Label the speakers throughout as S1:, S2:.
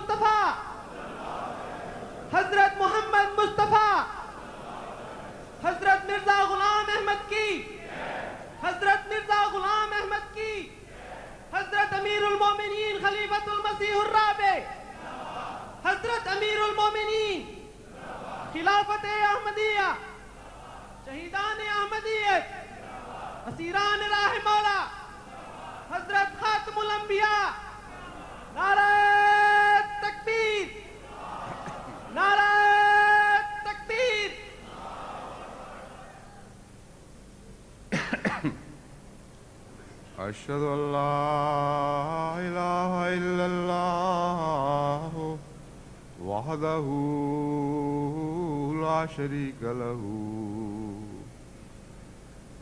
S1: मुस्तफा, हजरत मोहम्मद मुस्तफा, हजरत मिर्जा गुलाम अहमद की, हजरत मिर्जा गुलाम अहमद की, हजरत अमीरुल मोमिनीन खलीफतुल मसीहुर राबे, हजरत अमीरुल मोमिनीन खिलाफत अहमदिया, शहीदान अहमदियत, असीरान राह मौला, हजरत खातमुल अंबिया, नारे तकबीर, नारे तकबीर।
S2: अशहदु अल्ला इलाहा इल्लल्लाह वहदहू ला शरीका लहू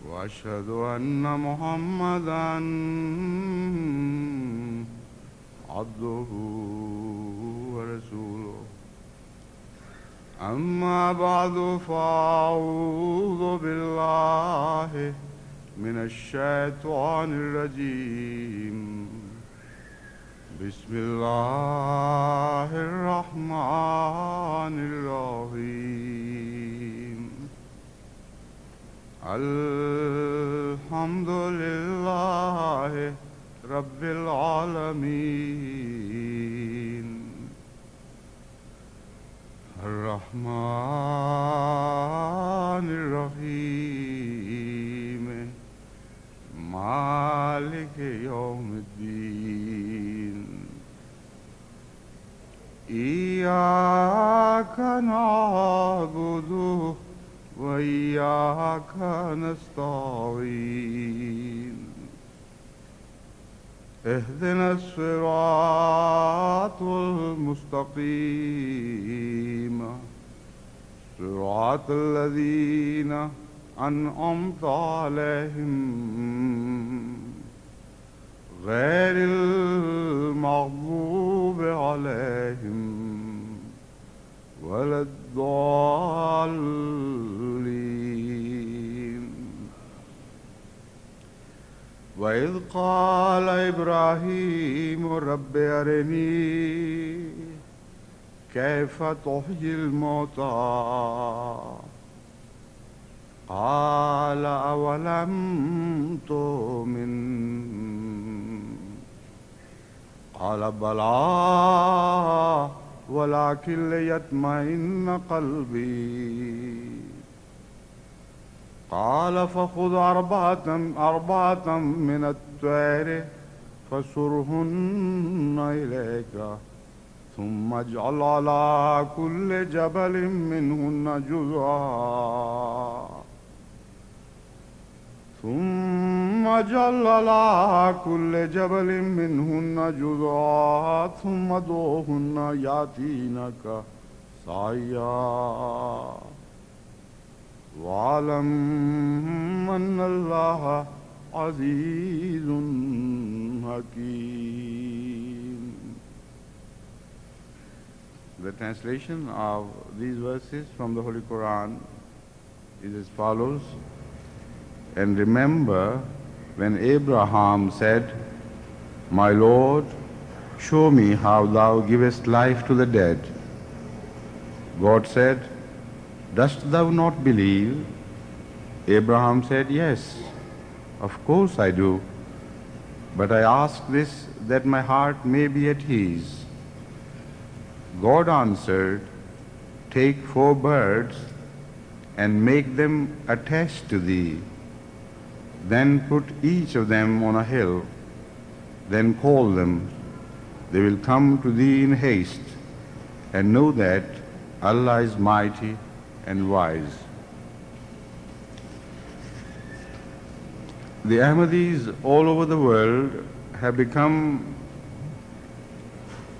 S2: व अशहदु अन्ना मुहम्मदन अब्दुहू व रसूलुहू। अम्मा बअदु फ़अऊज़ु बिल्लाहि मिनश्शैतानिर्रजीम। बिस्मिल्लाहिर्रहमानिर्रहीम। अल्हम्दुलिल्लाहि रब्बिल आलमीन। अर्रहमानिर्रहीम। मालिक यौमिद्दीन। इय्याका नअबुदु व इय्याका नस्तईन। इहदिनस सिरातल मुस्तकीम। सिरातल लज़ीना अनअमत अलैहिम गैरिल मग़ज़ूब अलैहिम वलद्दाल्लीन। वइज़ क़ाल इब्राहीम रब्बि अरिनी कैफ़ तुह्यिल मौता क़ाल अवलम तुमिन क़ाल बला वलाकिन लियत्मइन्न क़ल्बी क़ाल फ़ख़ुज़ अर्बअतम मिनत-तैरि फ़सुरहुन्न इलैका थुम्म इज्अल अला कुल्लि जबलिन मिनहुन्न जुज़आ ثم اجعل على كل جبل منهن جزءا ثم ادعهن يأتينك سعيا واعلم أن الله عزيز حكيم. The translation of these verses from the Holy Quran is as follows. And remember when Abraham said, "My Lord, show me how thou givest life to the dead." God said, "Dost thou not believe?" Abraham said, "Yes, of course I do. But I ask this that my heart may be at ease." God answered, "Take 4 birds and make them attached to thee. Then put each of them on a hill. Then call them. They will come to thee in haste. And know that Allah is mighty and wise." The Ahmadis all over the world have become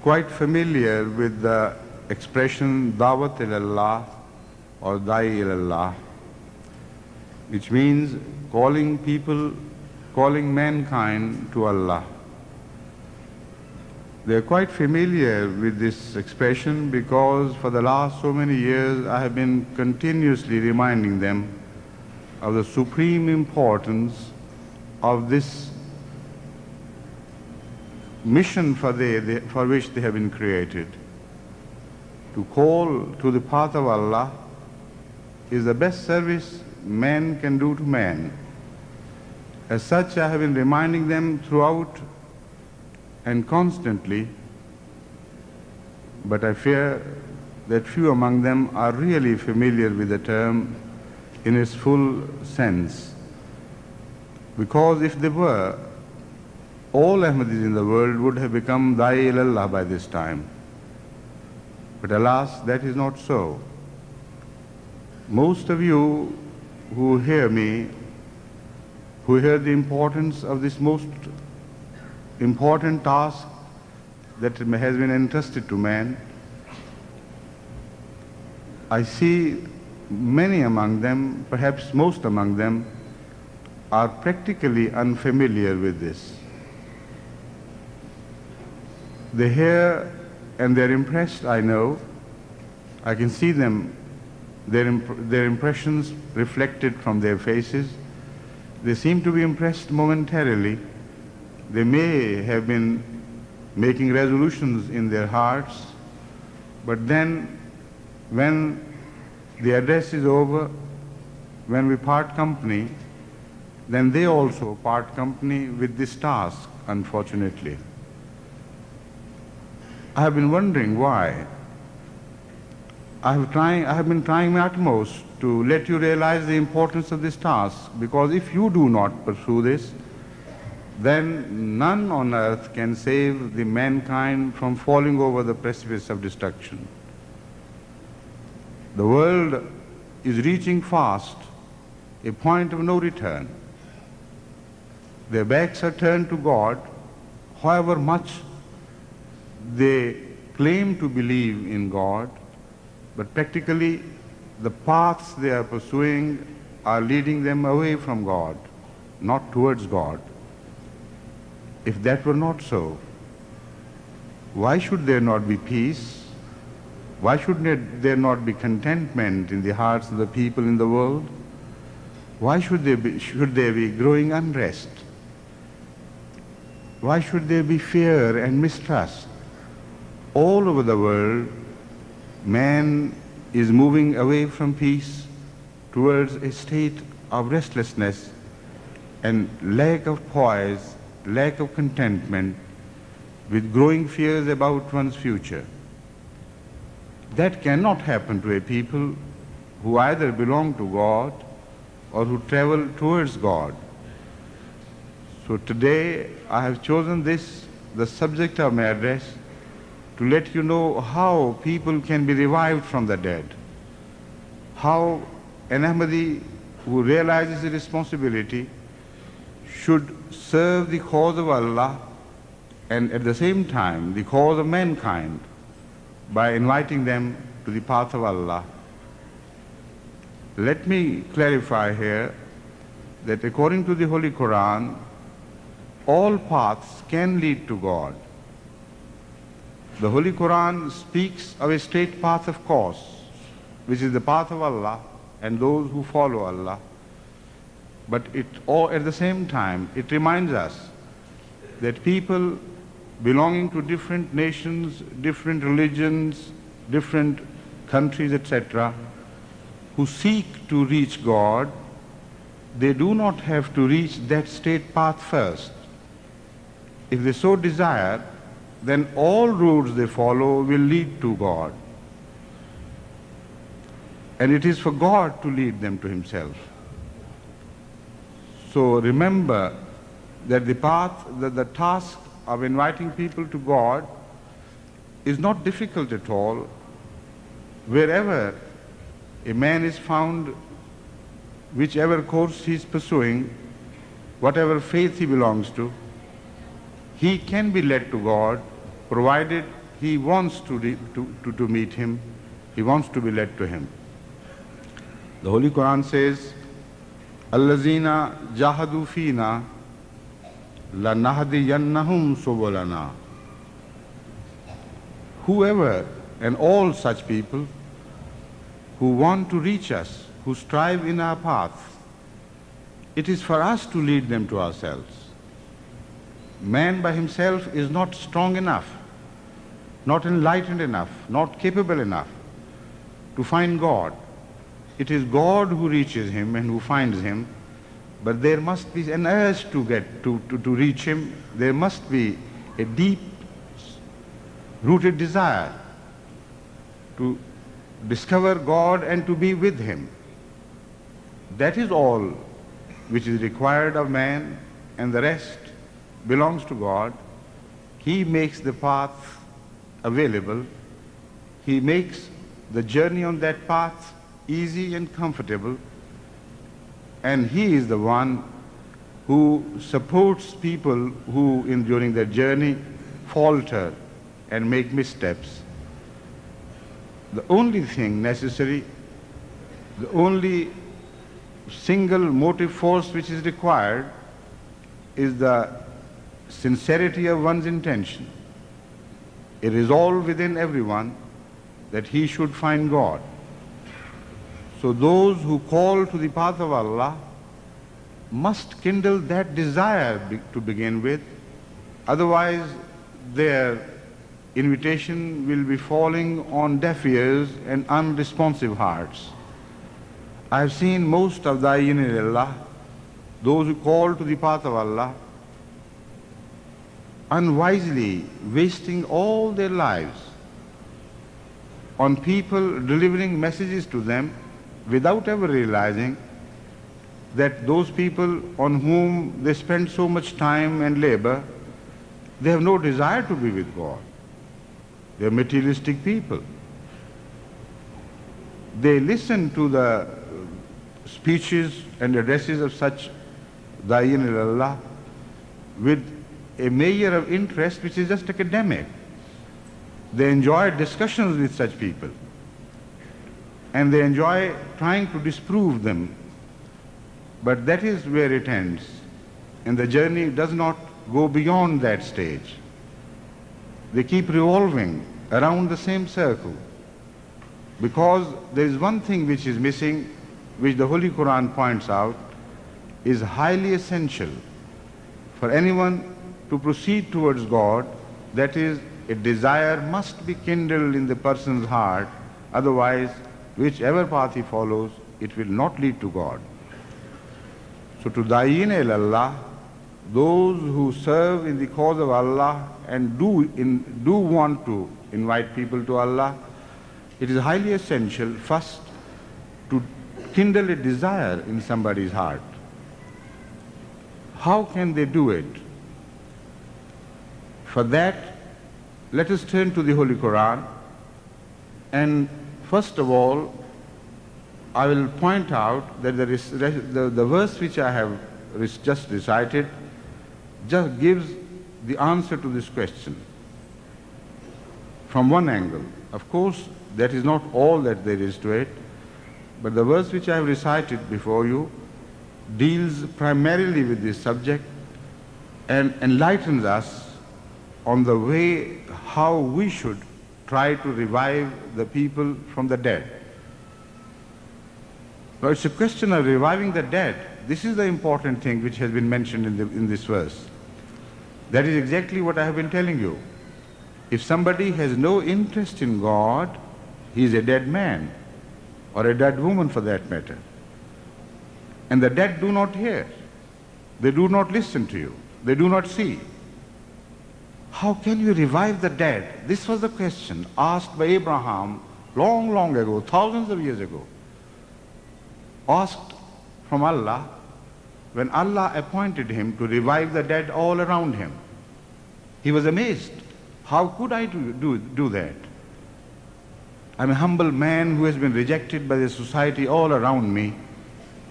S2: quite familiar with the expression Dawat ilallah or Da'i ilallah, which means calling mankind to Allah. They are quite familiar with this expression because for the last so many years I have been continuously reminding them of the supreme importance of this mission for which they have been created. To call to the path of Allah is the best service man can do to man. As such, I have been reminding them throughout and constantly, but I fear that few among them are really familiar with the term in its full sense. Because if they were, all Ahmadis in the world would have become Da'i ilallah by this time. But alas, that is not so. Most of you who hear me, who hear the importance of this most important task that has been entrusted to man, I see many among them, perhaps most among them, are practically unfamiliar with this. They hear and they're impressed, I know. I can see them, their impressions reflected from their faces. They seem to be impressed momentarily. They may have been making resolutions in their hearts, but then when the address is over, when we part company, then they also part company with this task, unfortunately. I have been wondering why. I have been trying my utmost to let you realize the importance of this task, because if you do not pursue this, then none on earth can save the mankind from falling over the precipice of destruction. The world is reaching fast a point of no return. Their backs are turned to God, however much they claim to believe in God, but practically the paths they are pursuing are leading them away from God, not towards God. If that were not so, why should there not be peace? Why should there not be contentment in the hearts of the people in the world? Why should there be growing unrest? Why should there be fear and mistrust? All over the world, man is moving away from peace towards a state of restlessness and lack of poise, lack of contentment, with growing fears about one's future. That cannot happen to a people who either belong to God or who travel towards God. So today I have chosen this, the subject of my address, to let you know how people can be revived from the dead, how an Ahmadi who realizes the responsibility should serve the cause of Allah and at the same time the cause of mankind by inviting them to the path of Allah. Let me clarify here that according to the Holy Quran, all paths can lead to God. The Holy Quran speaks of a straight path of course, which is the path of Allah and those who follow Allah. But at the same time, it reminds us that people belonging to different nations, different religions, different countries, etc., who seek to reach God, they do not have to reach that straight path first. If they so desire, then all roads they follow will lead to God. And it is for God to lead them to Himself. So remember that the task of inviting people to God is not difficult at all. Wherever a man is found, whichever course he is pursuing, whatever faith he belongs to, he can be led to God, provided he wants to meet Him, he wants to be led to Him. The Holy Quran says, "Allazina jahadu fina lanahdiyannahum subulana." Whoever and all such people who want to reach us, who strive in our path, it is for us to lead them to ourselves. Man by himself is not strong enough, not enlightened enough, not capable enough to find God. It is God who reaches him and who finds him, but there must be an urge to reach him. There must be a deep rooted desire to discover God and to be with him. That is all which is required of man, and the rest belongs to God. He makes the path available. He makes the journey on that path easy and comfortable, and he is the one who supports people who during their journey falter and make missteps. The only thing necessary, the only single motive force which is required is the sincerity of one's intention, a resolve within everyone that he should find God. So those who call to the path of Allah must kindle that desire to begin with, otherwise their invitation will be falling on deaf ears and unresponsive hearts. I have seen most of Da'in-e-Allah, those who call to the path of Allah, unwisely wasting all their lives on people delivering messages to them without ever realizing that those people on whom they spend so much time and labor, they have no desire to be with God. They are materialistic people. They listen to the speeches and addresses of such Da'in-e-Allah with a measure of interest which is just academic. They enjoy discussions with such people, and they enjoy trying to disprove them. But that is where it ends, and the journey does not go beyond that stage. They keep revolving around the same circle, because there is one thing which is missing, which the Holy Quran points out is highly essential for anyone to proceed towards God. That is, a desire must be kindled in the person's heart, otherwise whichever path he follows, it will not lead to God. So to Da'in-e-Allah, those who serve in the cause of Allah and do want to invite people to Allah, it is highly essential first to kindle a desire in somebody's heart. How can they do it? For that, let us turn to the Holy Quran, and first of all, I will point out that the verse which I have just recited just gives the answer to this question from one angle. Of course, that is not all that there is to it, but the verse which I have recited before you deals primarily with this subject and enlightens us on the way how we should try to revive the people from the dead. Now it's a question of reviving the dead. This is the important thing which has been mentioned in this verse. That is exactly what I have been telling you. If somebody has no interest in God, he is a dead man, or a dead woman for that matter. And the dead do not hear. They do not listen to you. They do not see. How can you revive the dead? This was the question asked by Abraham long, long ago, thousands of years ago. Asked from Allah when Allah appointed him to revive the dead all around him. He was amazed. How could I do that? I'm a humble man who has been rejected by the society all around me,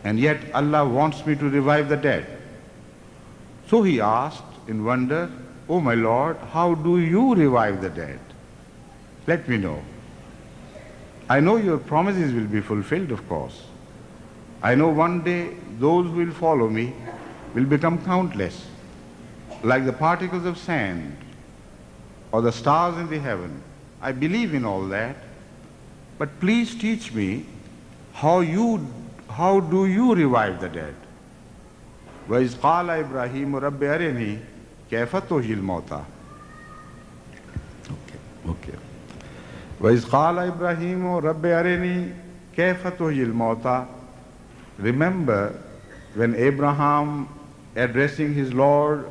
S2: and yet Allah wants me to revive the dead. So he asked in wonder, "Oh my Lord, how do you revive the dead? Let me know. I know your promises will be fulfilled, of course. I know one day those who will follow me will become countless, like the particles of sand or the stars in the heaven. I believe in all that, but please teach me how do you revive the dead?" وَإِذْ قَالَ إِبْرَاهِيمُ رَبِّ أَرِنِي كيف تحيي الموتى. Okay. وإذ قال إبراهيم رب أرني كيف تحيي الموتى. Remember when Abraham, addressing his Lord,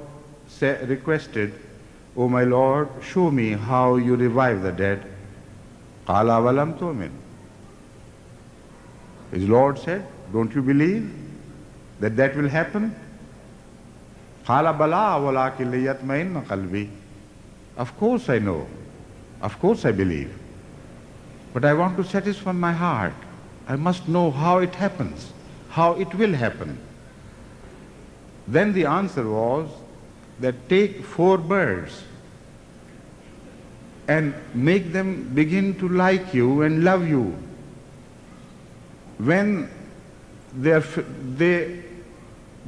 S2: requested, "O my Lord, show me how you revive the dead." قال أولم تؤمن. His Lord said, "Don't you believe that that will happen?" قال بلى ولكن ليطمئن قلبي. Of course I know. Of course I believe. But I want to satisfy my heart. I must know how it happens, how it will happen. Then the answer was that take 4 birds and make them begin to like you and love you. When they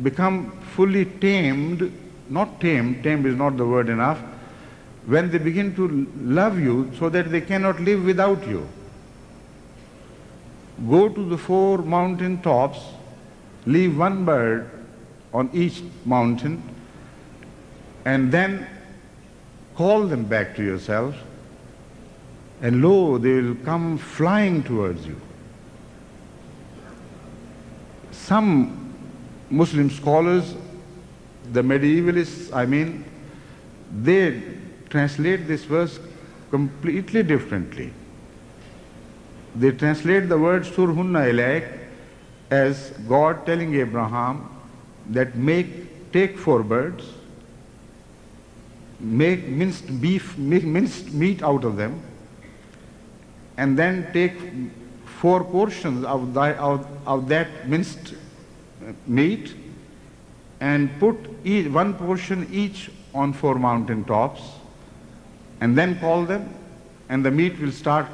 S2: become fully tamed, not tamed, tamed is not the word enough, when they begin to love you so that they cannot live without you, go to the 4 mountain tops, leave 1 bird on each mountain, and then call them back to yourself, and lo, they will come flying towards you. Some Muslim scholars, the medievalists, they translate this verse completely differently. They translate the word surhunna ilayk as God telling Abraham that take 4 birds, make minced meat out of them, and then take 4 portions of that minced meat and put 1 portion each on 4 mountain tops, and then call them, and the meat will start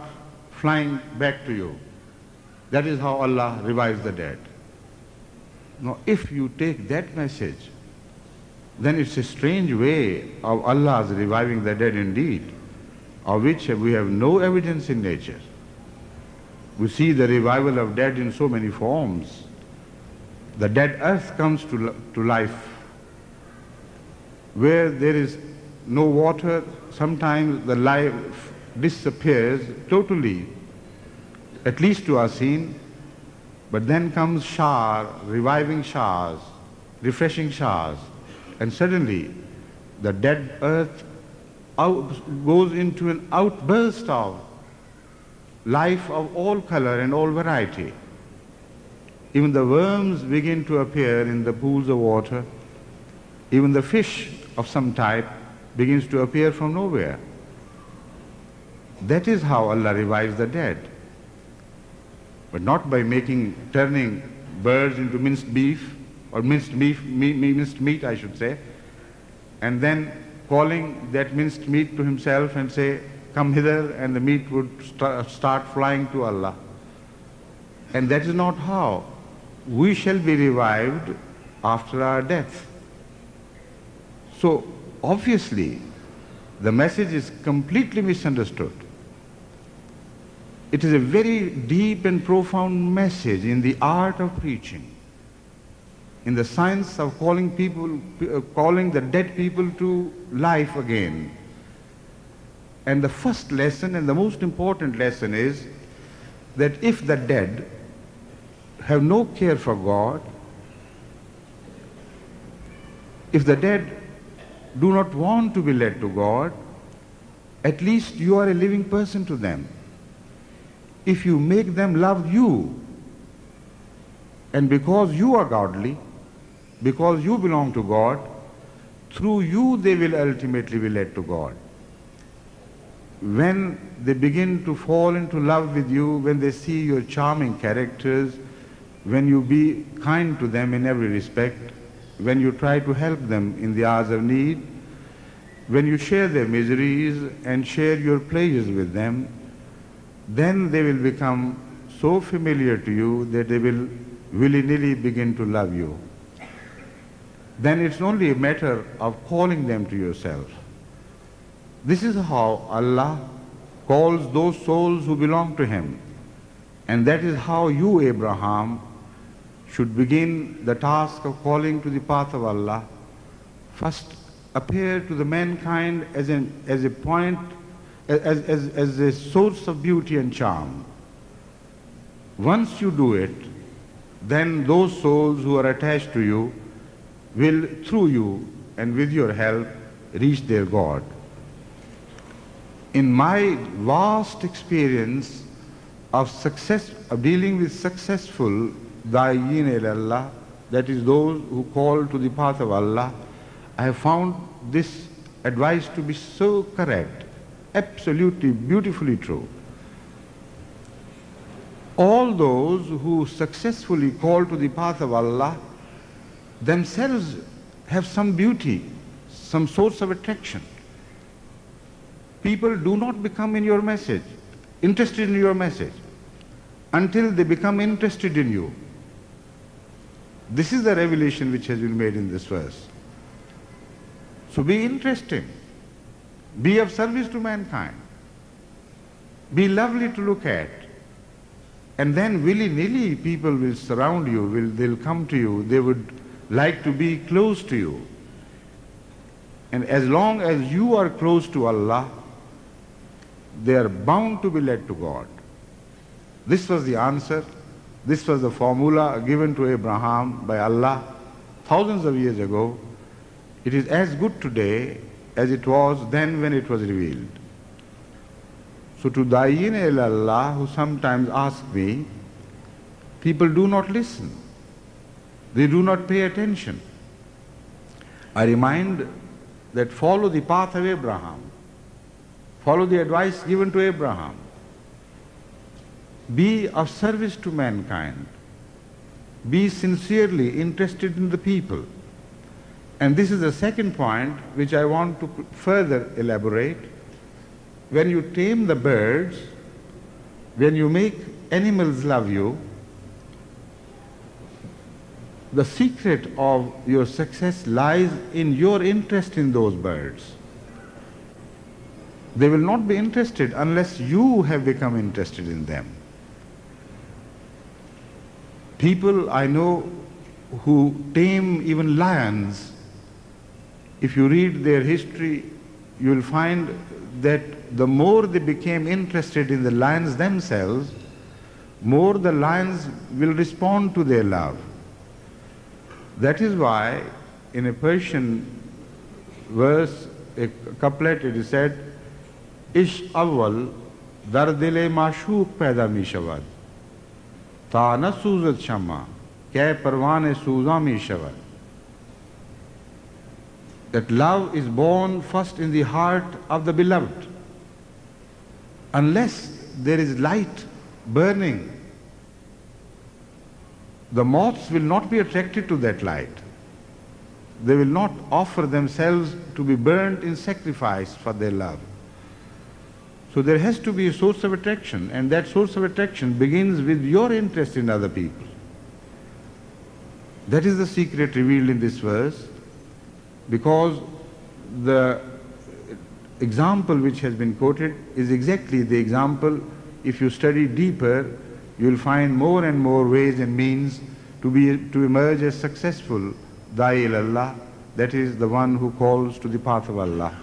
S2: flying back to you. That is how Allah revives the dead. Now, if you take that message, then it's a strange way of Allah's reviving the dead indeed, of which we have no evidence in nature. We see the revival of dead in so many forms. The dead earth comes to life. Where there is no water, sometimes the life disappears totally, at least to our scene, but then comes shower, reviving showers, refreshing showers, and suddenly the dead earth goes into an outburst of life of all color and all variety. Even the worms begin to appear in the pools of water. Even the fish of some type begins to appear from nowhere. That is how Allah revives the dead. But not by turning birds into minced beef, or minced meat, I should say, and then calling that minced meat to himself and say, "Come hither," and the meat would start flying to Allah. And that is not how we shall be revived after our death. So obviously the message is completely misunderstood. It is a very deep and profound message in the art of preaching, in the science of calling the dead people to life again. And the first lesson and the most important lesson is that if the dead have no care for God, if the dead do not want to be led to God, at least you are a living person to them. If you make them love you, and because you are godly, because you belong to God, through you they will ultimately be led to God. When they begin to fall into love with you, when they see your charming characters, when you be kind to them in every respect, when you try to help them in the hours of need, when you share their miseries and share your pleasures with them, then they will become so familiar to you that they will willy-nilly begin to love you. Then it's only a matter of calling them to yourself. This is how Allah calls those souls who belong to Him. And that is how you, Abraham, should begin the task of calling to the path of Allah. First, appear to the mankind as a point, as a source of beauty and charm. Once you do it, then those souls who are attached to you will, through you and with your help, reach their God. In my vast experience of dealing with successful Da'in ilallah, that is those who call to the path of Allah, I have found this advice to be so correct, absolutely beautifully true. All those who successfully call to the path of Allah themselves have some beauty, some source of attraction. People do not become interested in your message, until they become interested in you. This is the revelation which has been made in this verse. So be interesting, be of service to mankind, be lovely to look at, and then willy-nilly people will surround you, they'll come to you, they would like to be close to you. And as long as you are close to Allah, they are bound to be led to God. This was the answer, this was the formula given to Abraham by Allah thousands of years ago. It is as good today as it was then when it was revealed. So to Da'in ilallah who sometimes ask me, people do not listen. They do not pay attention. I remind that follow the path of Abraham. Follow the advice given to Abraham. Be of service to mankind. Be sincerely interested in the people. And this is the second point which I want to further elaborate. When you tame the birds, when you make animals love you, the secret of your success lies in your interest in those birds. They will not be interested unless you have become interested in them. People I know who tame even lions, if you read their history, you will find that the more they became interested in the lions themselves, more the lions will respond to their love. That is why in a Persian verse, a couplet, it is said, Ish awwal dar dile mashook paida mi shavad, ta na soozat shama, kya parwane sooza mi shavad. That love is born first in the heart of the beloved. Unless there is light burning, the moths will not be attracted to that light. They will not offer themselves to be burnt in sacrifice for their love. So there has to be a source of attraction, and that source of attraction begins with your interest in other people. That is the secret revealed in this verse, because the example which has been quoted is exactly the example. If you study deeper, you will find more and more ways and means to emerge as successful Da'i ilallah, that is the one who calls to the path of Allah.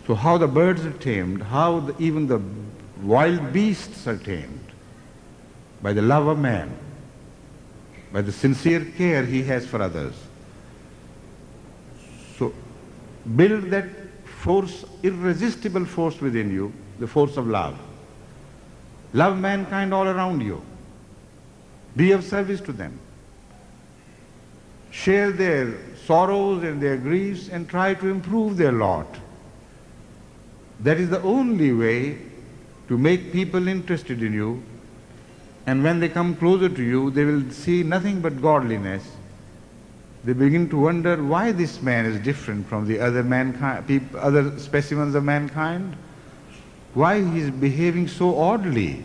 S2: So how the birds are tamed, how even the wild beasts are tamed by the love of man, by the sincere care he has for others. So build that force, irresistible force within you, the force of love. Love mankind all around you. Be of service to them. Share their sorrows and their griefs and try to improve their lot. That is the only way to make people interested in you, and when they come closer to you, they will see nothing but godliness. They begin to wonder why this man is different from the other specimens of mankind, why he is behaving so oddly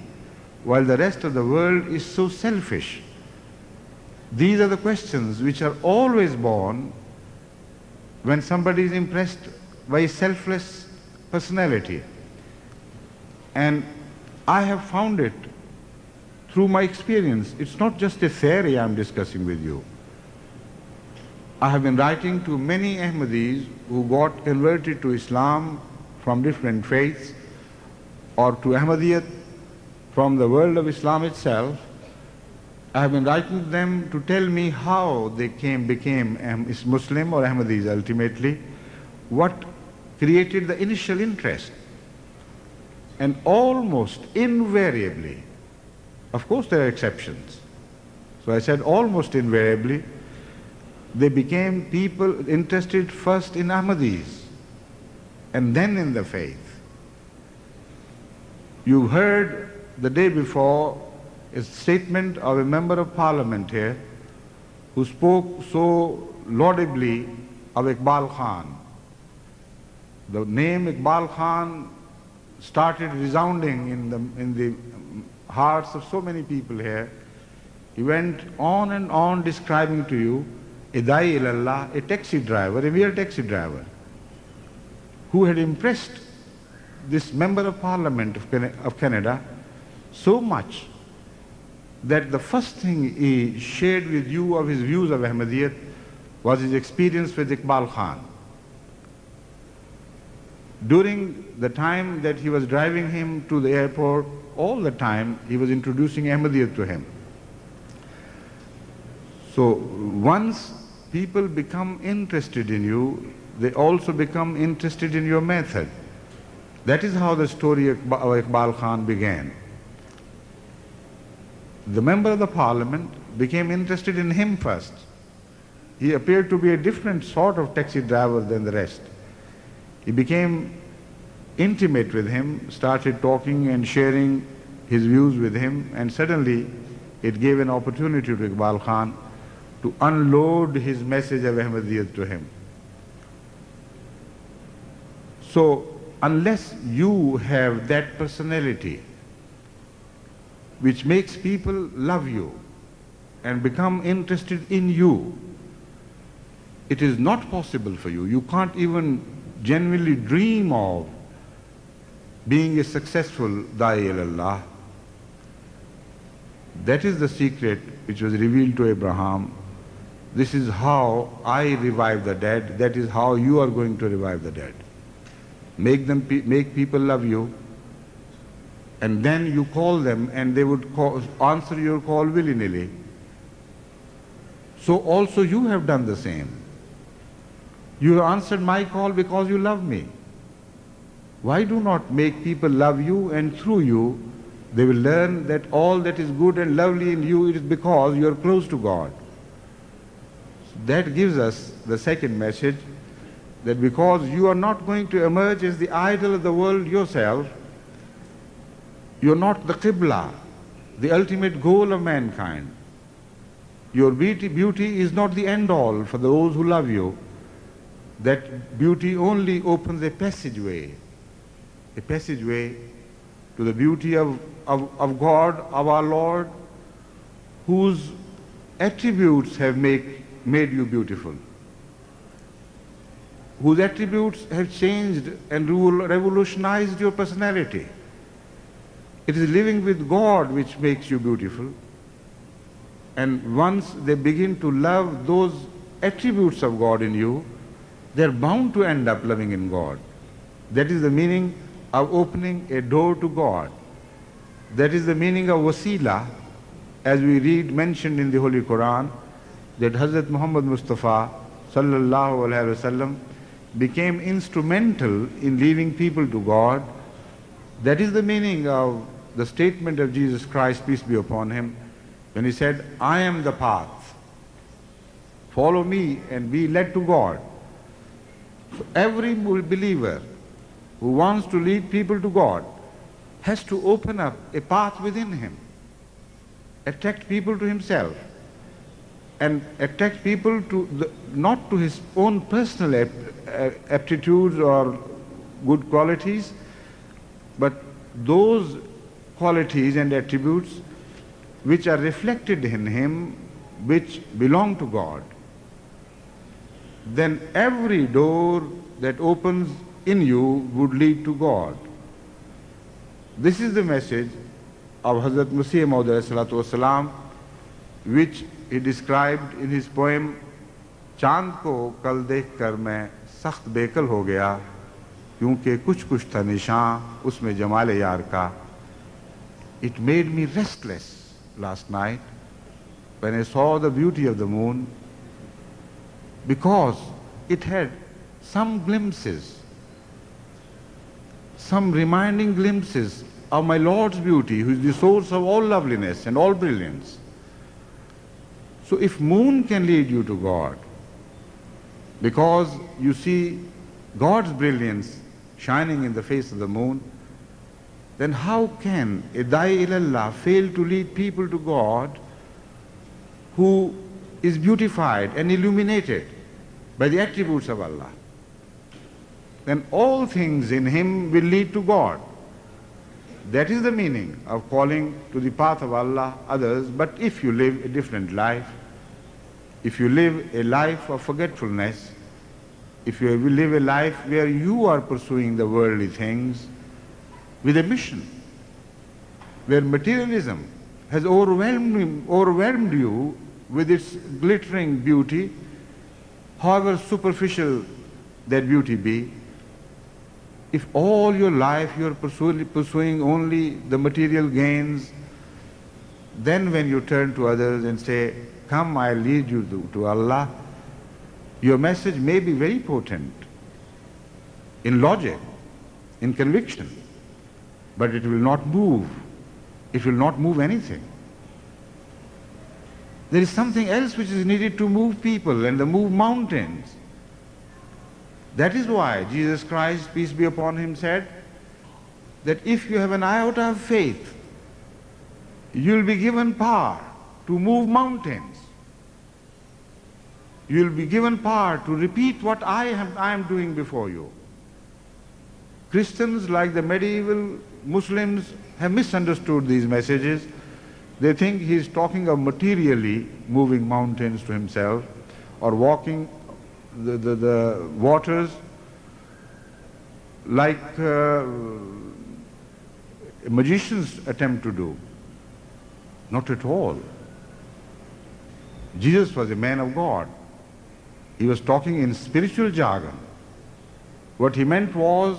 S2: while the rest of the world is so selfish. These are the questions which are always born when somebody is impressed by a selfless personality. And I have found it through my experience. It's not just a theory I'm discussing with you. I have been writing to many Ahmadis who got converted to Islam from different faiths or to Ahmadiyyat from the world of Islam itself. I have been writing to them to tell me how they became Muslim or Ahmadis ultimately, what created the initial interest. And almost invariably, of course there are exceptions, so I said almost invariably, they became people interested first in Ahmadis and then in the faith. You heard the day before a statement of a member of parliament here who spoke so laudably of Iqbal Khan. The name Iqbal Khan started resounding in the hearts of so many people here. He went on and on describing to you a Dai ilallah, a taxi driver, a mere taxi driver, who had impressed this member of parliament of Canada so much that the first thing he shared with you of his views of Ahmadiyyat was his experience with Iqbal Khan. During the time that he was driving him to the airport, all the time he was introducing Ahmadiyyat to him. So once people become interested in you, they also become interested in your method. That is how the story of Iqbal Khan began. The member of the parliament became interested in him first. He appeared to be a different sort of taxi driver than the rest. He became intimate with him, started talking and sharing his views with him, and suddenly it gave an opportunity to Iqbal Khan to unload his message of Ahmadiyyat to him. So unless you have that personality which makes people love you and become interested in you, it is not possible for you. You can't even genuinely dream of being a successful Da'i ilallah. That is the secret which was revealed to Abraham. This is how I revive the dead. That is how you are going to revive the dead. Make people love you, and then you call them and they would answer your call willy-nilly. So also you have done the same. You have answered my call because you love me. Why do not make people love you, and through you they will learn that all that is good and lovely in you is because you are close to God. That gives us the second message, that because you are not going to emerge as the idol of the world yourself, you are not the Qibla, the ultimate goal of mankind. Your beauty is not the end-all for those who love you. That beauty only opens a passageway to the beauty of God, of our Lord, whose attributes have made you beautiful, whose attributes have changed and revolutionized your personality. It is living with God which makes you beautiful. And once they begin to love those attributes of God in you, they are bound to end up loving in God. That is the meaning of opening a door to God. That is the meaning of wasila, as we read mentioned in the Holy Quran, that Hazrat Muhammad Mustafa sallallahu alaihi wasallam became instrumental in leading people to God. That is the meaning of the statement of Jesus Christ, peace be upon him, when he said, I am the path. Follow me and be led to God. So every believer who wants to lead people to God has to open up a path within him, attract people to himself, and attract people to not to his own personal aptitudes or good qualities, but those qualities and attributes which are reflected in him, which belong to God. Then every door that opens in you would lead to God. This is the message of Hazrat Masih Maud alayhi salatu wasalam, which he described in his poem चांद को कल देखकर मैं सख्त बेकल हो गया, क्योंकि कुछ कुछ था निशान उसमें जमाले यार का. It made me restless last night when I saw the beauty of the moon, because it had some glimpses, some reminding glimpses of my Lord's beauty, who is the source of all loveliness and all brilliance. So if moon can lead you to God, because you see God's brilliance shining in the face of the moon, then how can a Da'i ilallah fail to lead people to God who is beautified and illuminated by the attributes of Allah? Then all things in him will lead to God. That is the meaning of calling to the path of Allah others. But if you live a different life, if you live a life of forgetfulness, if you live a life where you are pursuing the worldly things with a mission, where materialism has overwhelmed you with its glittering beauty, however superficial that beauty be, if all your life you are pursuing only the material gains, then when you turn to others and say, come, I'll lead you to Allah, your message may be very potent in logic, in conviction, but it will not move. It will not move anything. There is something else which is needed to move people and to move mountains. That is why Jesus Christ, peace be upon him, said that if you have an iota of faith, you will be given power to move mountains. You will be given power to repeat what I am doing before you. Christians, like the medieval Muslims, have misunderstood these messages. They think he is talking of materially moving mountains to himself, or walking the waters like magicians attempt to do. Not at all. Jesus was a man of God. He was talking in spiritual jargon. What he meant was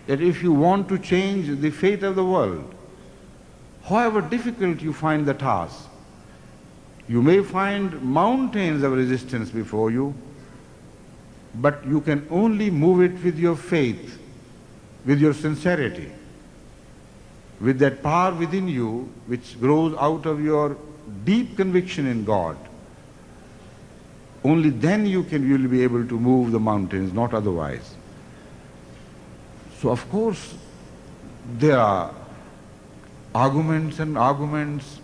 S2: that if you want to change the fate of the world, however difficult you find the task, you may find mountains of resistance before you, but you can only move it with your faith, with your sincerity, with that power within you which grows out of your deep conviction in God. Only then you will be able to move the mountains, not otherwise. So of course there are arguments and arguments,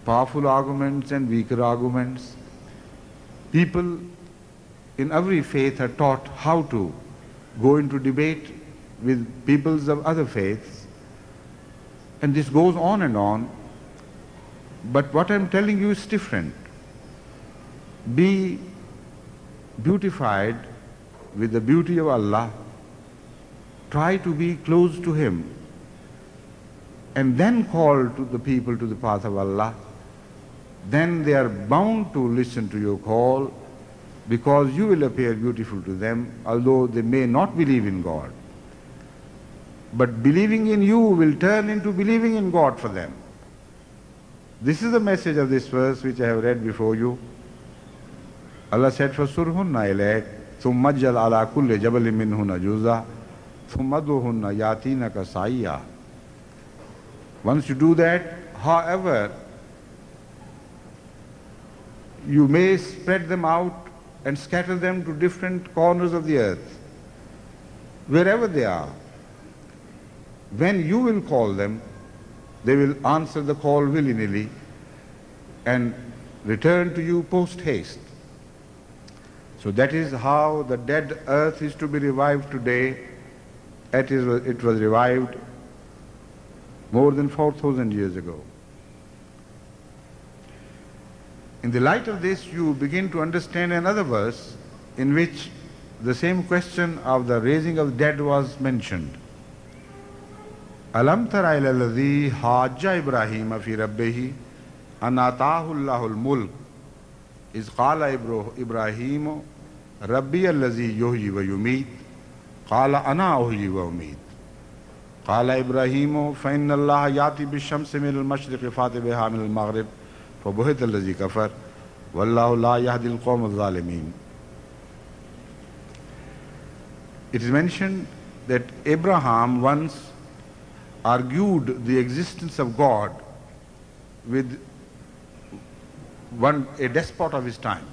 S2: powerful arguments and weaker arguments. People in every faith are taught how to go into debate with peoples of other faiths, and this goes on and on. But what I'm telling you is different. Be beautified with the beauty of Allah. Try to be close to Him, and then call to the people to the path of Allah. Then they are bound to listen to your call, because you will appear beautiful to them, although they may not believe in God. But believing in you will turn into believing in God for them. This is the message of this verse which I have read before you. Allah said, فَسُرْهُنَّ إِلَيْكَ ثُمَّ اجْعَلْ عَلَى كُلِّ جَبَلٍ مِّنْهُنَّ جُزْءًا ثُمَّ ادْعُهُنَّ يَأْتِينَكَ سَعِيًّا. Once you do that, however, you may spread them out and scatter them to different corners of the earth, wherever they are. When you will call them, they will answer the call willy-nilly and return to you post-haste. So that is how the dead earth is to be revived today. It was revived more than 4,000 years ago. In the light of this, you begin to understand another verse in which the same question of the raising of the dead was mentioned. Alam tara ila alladhi hajja Ibrahima fi rabbihi an ataahu Allahul mulk إذ قال إبراهيم ربي الذي يحيي ويميت قال أنا أحيي وأميت قال إبراهيم فإن الله يأتي بالشمس من المشرق فأت بها من المغرب فبهت الذي كفر والله لا يهدي القوم الظالمين. It is mentioned that Abraham once argued the existence of God with a despot of his time.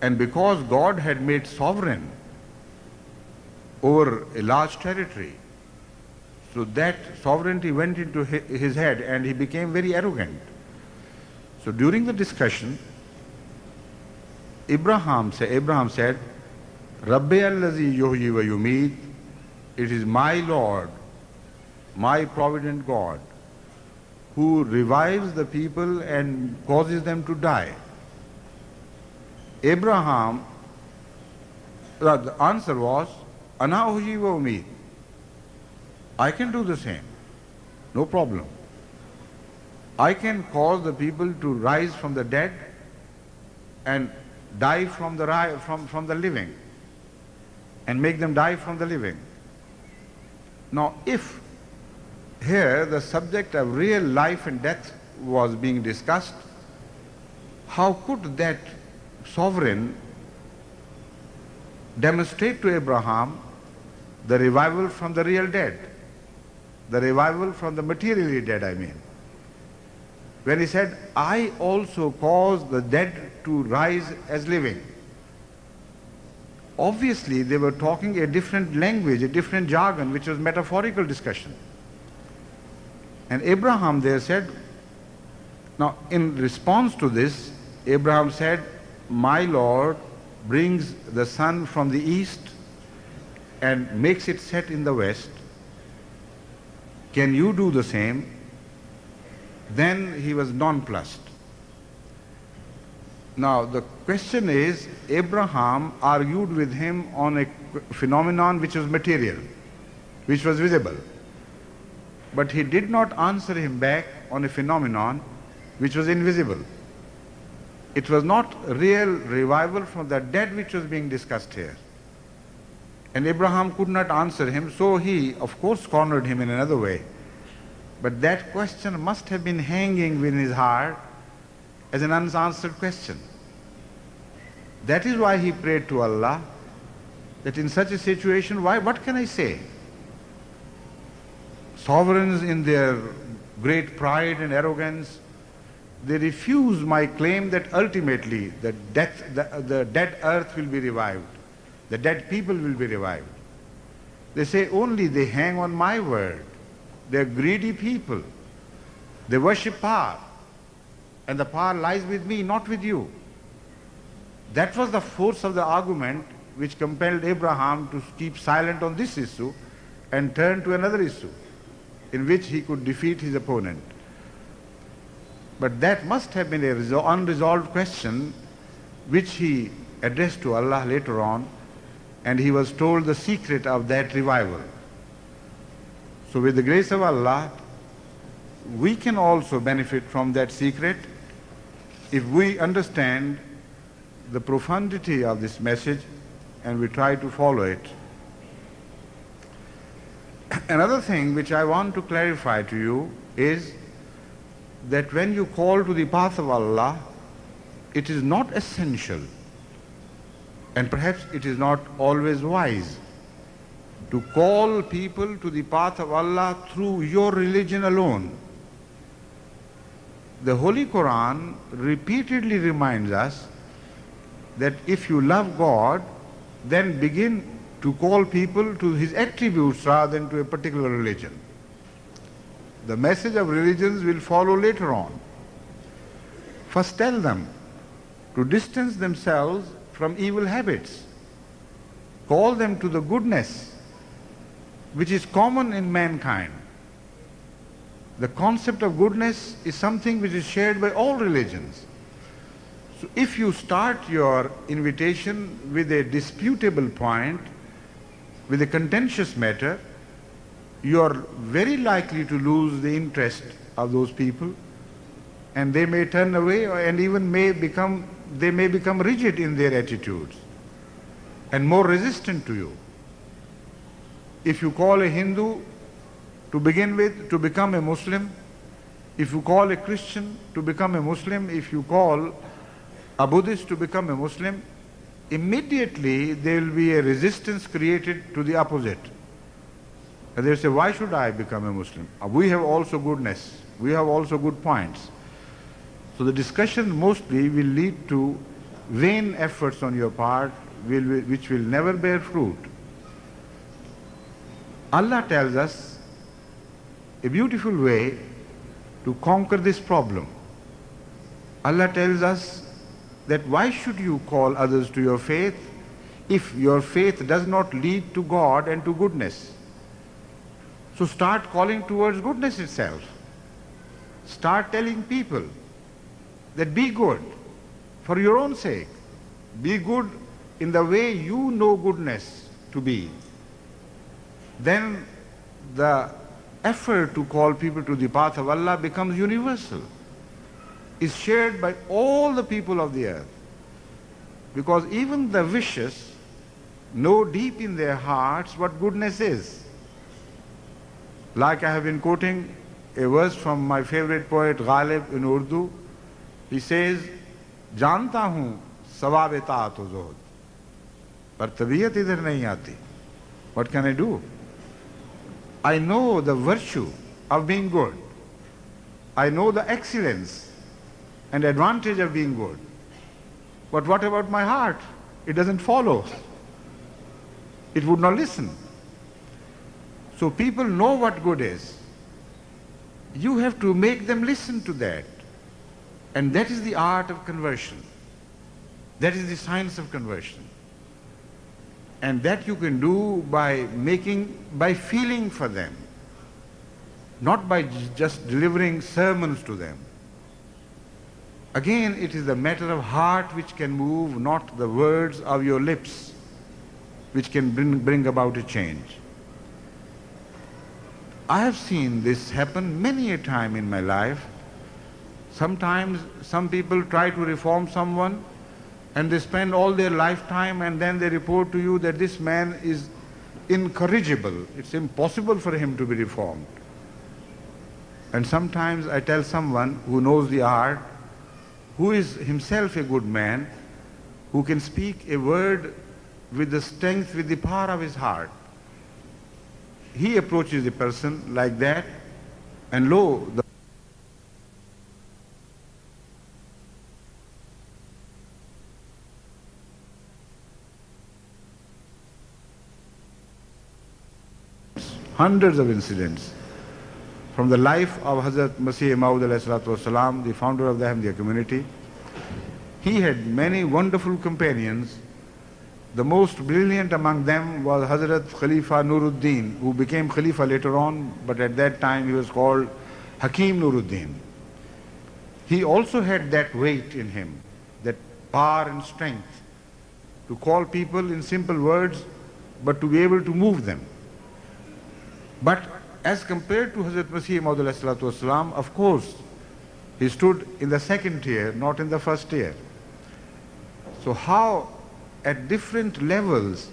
S2: And because God had made sovereign over a large territory, so that sovereignty went into his head and he became very arrogant. So during the discussion, Abraham said, Rabbi allazi yuhyi wa yumeet, it is my Lord, my provident God, who revives the people and causes them to die. Abraham, the answer was, Ana uhyi wa umeet. I can do the same, no problem. I can cause the people to rise from the dead and die from the living, and make them die from the living. Now, if here the subject of real life and death was being discussed, how could that sovereign demonstrate to Abraham the revival from the real dead, the revival from the materially dead, I mean? When he said, I also cause the dead to rise as living. Obviously, they were talking a different language, a different jargon, which was metaphorical discussion. And Abraham there said, now in response to this, Abraham said, my Lord brings the sun from the east and makes it set in the west. Can you do the same? Then he was nonplussed. Now the question is, Abraham argued with him on a phenomenon which was material, which was visible. But he did not answer him back on a phenomenon which was invisible. It was not real revival from the dead which was being discussed here. And Abraham could not answer him, so he, of course, cornered him in another way. But that question must have been hanging within his heart as an unanswered question. That is why he prayed to Allah that in such a situation, what can I say? Sovereigns in their great pride and arrogance, they refuse my claim that ultimately the dead earth will be revived, the dead people will be revived. They say only they hang on my word. They are greedy people. They worship power. And the power lies with me, not with you. That was the force of the argument which compelled Abraham to keep silent on this issue and turn to another issue in which he could defeat his opponent. But that must have been an unresolved question which he addressed to Allah later on, and he was told the secret of that revival. So with the grace of Allah, we can also benefit from that secret if we understand the profundity of this message and we try to follow it. Another thing which I want to clarify to you is that when you call to the path of Allah, it is not essential, and perhaps it is not always wise, to call people to the path of Allah through your religion alone. The Holy Quran repeatedly reminds us that if you love God, then begin to call people to His attributes rather than to a particular religion. The message of religions will follow later on. First tell them to distance themselves from evil habits. Call them to the goodness which is common in mankind. The concept of goodness is something which is shared by all religions. So if you start your invitation with a disputable point, with a contentious matter, you are very likely to lose the interest of those people, and they may turn away and even they may become rigid in their attitudes and more resistant to you. If you call a Hindu to begin with to become a Muslim, if you call a Christian to become a Muslim, if you call a Buddhist to become a Muslim, immediately there will be a resistance created to the opposite. And they'll say, why should I become a Muslim? We have also goodness. We have also good points. So the discussion mostly will lead to vain efforts on your part which will never bear fruit. Allah tells us a beautiful way to conquer this problem. Allah tells us that why should you call others to your faith if your faith does not lead to God and to goodness? So start calling towards goodness itself. Start telling people that be good for your own sake. Be good in the way you know goodness to be. Then the effort to call people to the path of Allah becomes universal, is shared by all the people of the earth. Because even the vicious know deep in their hearts what goodness is. Like I have been quoting a verse from my favorite poet Ghalib in Urdu. He says, जानता हूँ सवाब इताअत व ज़ुहद, पर तबीयत इधर नहीं आती. What can I do? I know the virtue of being good. I know the excellence and advantage of being good. But what about my heart? It doesn't follow. It would not listen. So people know what good is. You have to make them listen to that. And that is the art of conversion. That is the science of conversion. And that you can do by feeling for them, not by just delivering sermons to them. Again, it is a matter of heart which can move, not the words of your lips, which can bring about a change. I have seen this happen many a time in my life. Sometimes some people try to reform someone and they spend all their lifetime and then they report to you that this man is incorrigible. It's impossible for him to be reformed. And sometimes I tell someone who knows the art, who is himself a good man, who can speak a word with the strength, with the power of his heart. He approaches the person like that, and lo, the hundreds of incidents from the life of Hazrat Masih Maud alayhi salatu wasalam, the founder of the Ahmadiyya community. He had many wonderful companions. The most brilliant among them was Hazrat Khalifa Nuruddin, who became Khalifa later on, but at that time he was called Hakim Nuruddin. He also had that weight in him, that power and strength to call people in simple words, but to be able to move them. But as compared to Hazrat Masih Maud alayhi salatu wasalam, of course, he stood in the second tier, not in the first tier. So how at different levels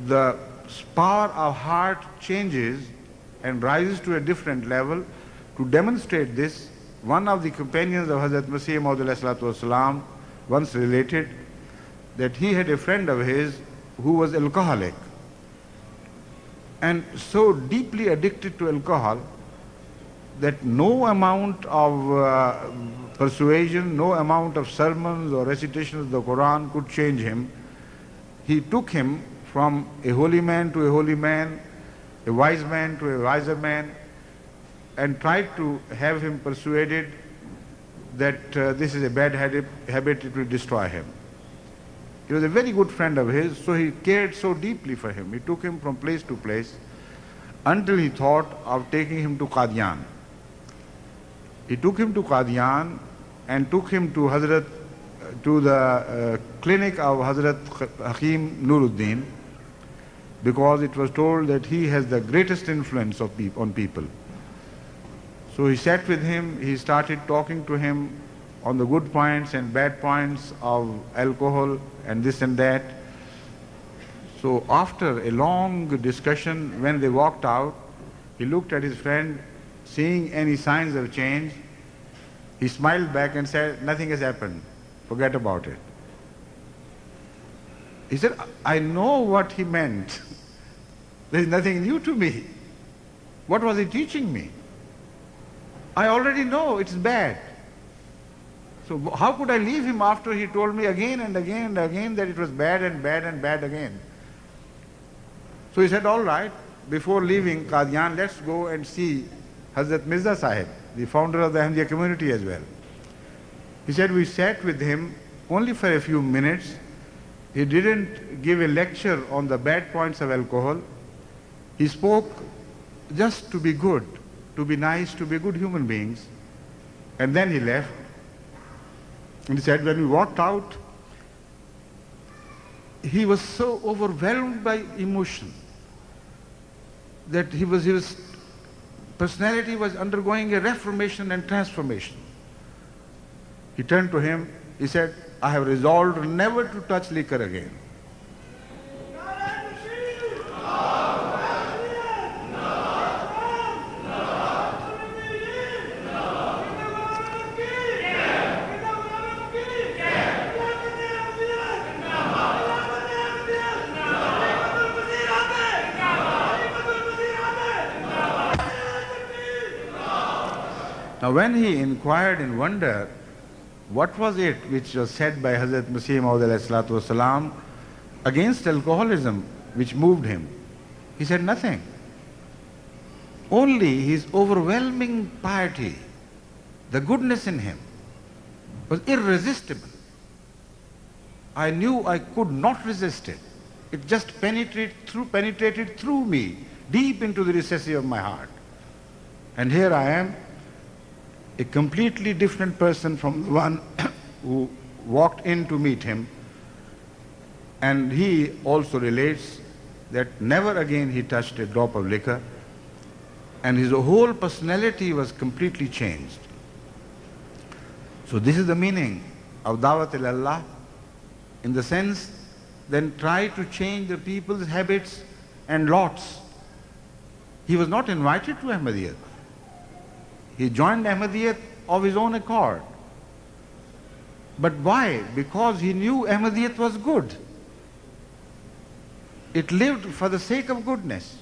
S2: the power of heart changes and rises to a different level. To demonstrate this, one of the companions of Hazrat Masih Maud alayhi salatu wasalam once related that he had a friend of his who was alcoholic and so deeply addicted to alcohol that no amount of persuasion, no amount of sermons or recitations of the Quran could change him. He took him from a holy man to a holy man, a wise man to a wiser man, and tried to have him persuaded that this is a bad habit, it will destroy him. He was a very good friend of his, so he cared so deeply for him. He took him from place to place until he thought of taking him to Qadian. He took him to Qadian and took him to the clinic of Hazrat Hakim Nuruddin, because it was told that he has the greatest influence on people. So he sat with him, he started talking to him on the good points and bad points of alcohol and this and that. So after a long discussion, when they walked out, he looked at his friend, seeing any signs of change. He smiled back and said, "Nothing has happened. Forget about it." He said, "I know what he meant. There is nothing new to me. What was he teaching me? I already know it's bad. So how could I leave him after he told me again and again and again that it was bad and bad and bad again?" So he said, "All right, before leaving Qadian, let's go and see Hazrat Mirza Sahib, the founder of the Ahmadiyya community as well." He said, we sat with him only for a few minutes. He didn't give a lecture on the bad points of alcohol. He spoke just to be good, to be nice, to be good human beings. And then he left. And he said, when we walked out, he was so overwhelmed by emotion that his personality was undergoing a reformation and transformation. He turned to him, he said, "I have resolved never to touch liquor again." Now when he inquired in wonder, what was it which was said by Hazrat Masih Maud ﷺ against alcoholism which moved him? He said nothing. Only his overwhelming piety, the goodness in him, was irresistible. I knew I could not resist it. It just penetrated through me, deep into the recesses of my heart. And here I am, a completely different person from the one who walked in to meet him. And he also relates that never again he touched a drop of liquor, and his whole personality was completely changed. So this is the meaning of Dawat ilallah, in the sense, then try to change the people's habits and lots. He was not invited to Ahmadiyyat. He joined Ahmadiyyat of his own accord. But why? Because he knew Ahmadiyyat was good. It lived for the sake of goodness.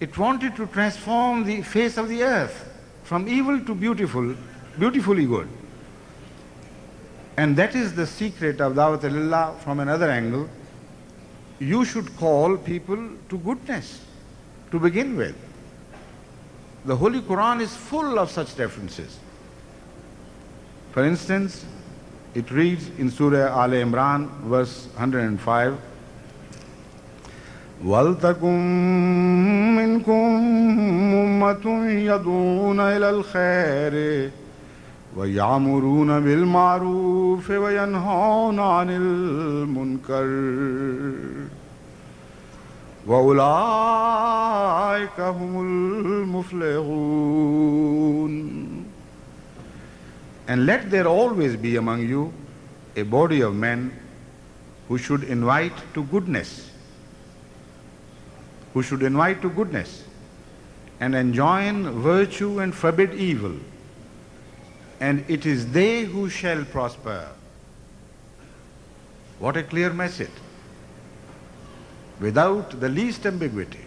S2: It wanted to transform the face of the earth from evil to beautiful, beautifully good. And that is the secret of Dawat ilallah from another angle. You should call people to goodness to begin with. The Holy Quran is full of such references. For instance, it reads in Surah Al Imran, verse 105, وَلْتَكُمْ مِنْكُمْ أُمَّةٌ يَدْعُونَ إِلَى الْخَيْرِ وَيَأْمُرُونَ بِالْمَعْرُوفِ وَيَنْهَوْنَ عَنِ الْمُنْكَرِ وَأُولَٰئِكَ هُمُ الْمُفْلِحُونَ. And let there always be among you a body of men who should invite to goodness, and enjoin virtue and forbid evil, and it is they who shall prosper. What a clear message, without the least ambiguity.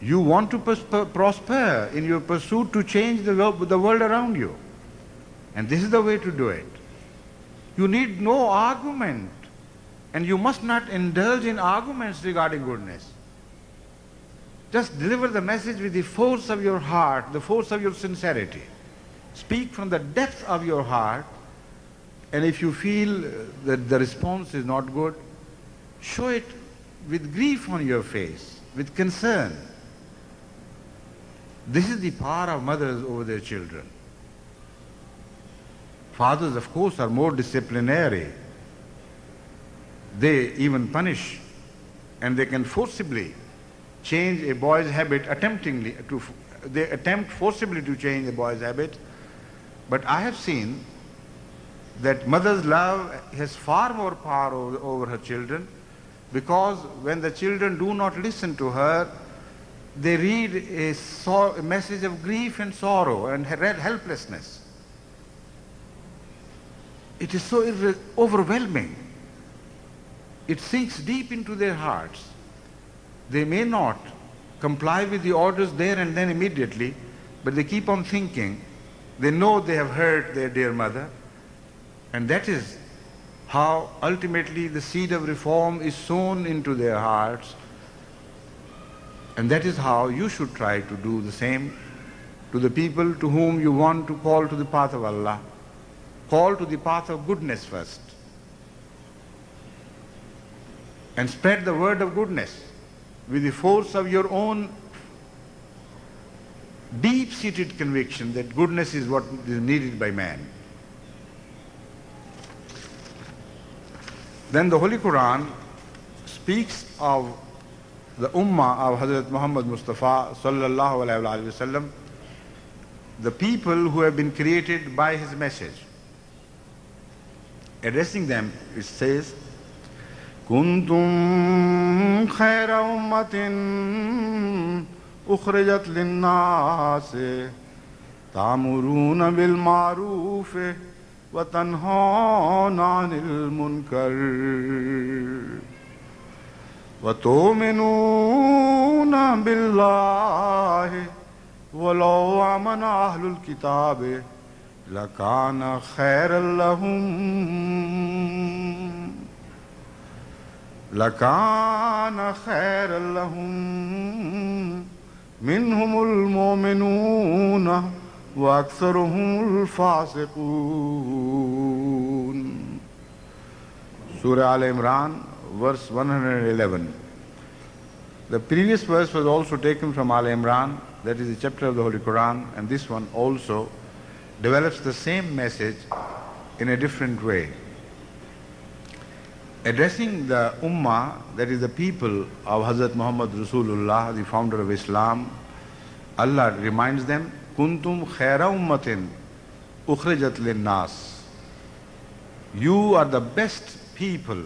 S2: You want to prosper in your pursuit to change the world around you, and this is the way to do it. You need no argument, and you must not indulge in arguments regarding goodness. Just deliver the message with the force of your heart, the force of your sincerity. Speak from the depth of your heart, and if you feel that the response is not good, show it with grief on your face, with concern. This is the power of mothers over their children. Fathers, of course, are more disciplinary. They even punish, and they can forcibly change a boy's habit, attempting they attempt forcibly to change the boy's habit. But I have seen that mother's love has far more power over her children, because when the children do not listen to her, they read a message of grief and sorrow and helplessness. It is so overwhelming. It sinks deep into their hearts. They may not comply with the orders there and then immediately, but they keep on thinking. They know they have hurt their dear mother, and that is how ultimately the seed of reform is sown into their hearts. And that is how you should try to do the same to the people to whom you want to call to the path of Allah. Call to the path of goodness first, and spread the word of goodness with the force of your own deep-seated conviction that goodness is what is needed by man. Then the Holy Quran speaks of the Ummah of Hazrat Muhammad Mustafa sallallahu alaihi wasallam, the people who have been created by his message. Addressing them, it says, Kuntum khayra ummatin ukhrijat linnas ta'muruna bil ma'ruf wa tanhauna 'anil munkar wa tu'minuna billahi wa law amana ahlul kitab lakana khayran lahum لَكَانَ خَيْرًا لَهُمْ مِنْهُمُ الْمُؤْمِنُونَ وَأَكْثَرُهُمُ الْفَاسِقُونَ. Surah Al-Imran, verse 111. The previous verse was also taken from Al-Imran, that is a chapter of the Holy Quran, and this one also develops the same message in a different way. Addressing the Ummah, that is the people of Hazrat Muhammad Rasulullah, the founder of Islam, Allah reminds them, Kuntum khaira ummatin ukhrijat linnas. You are the best people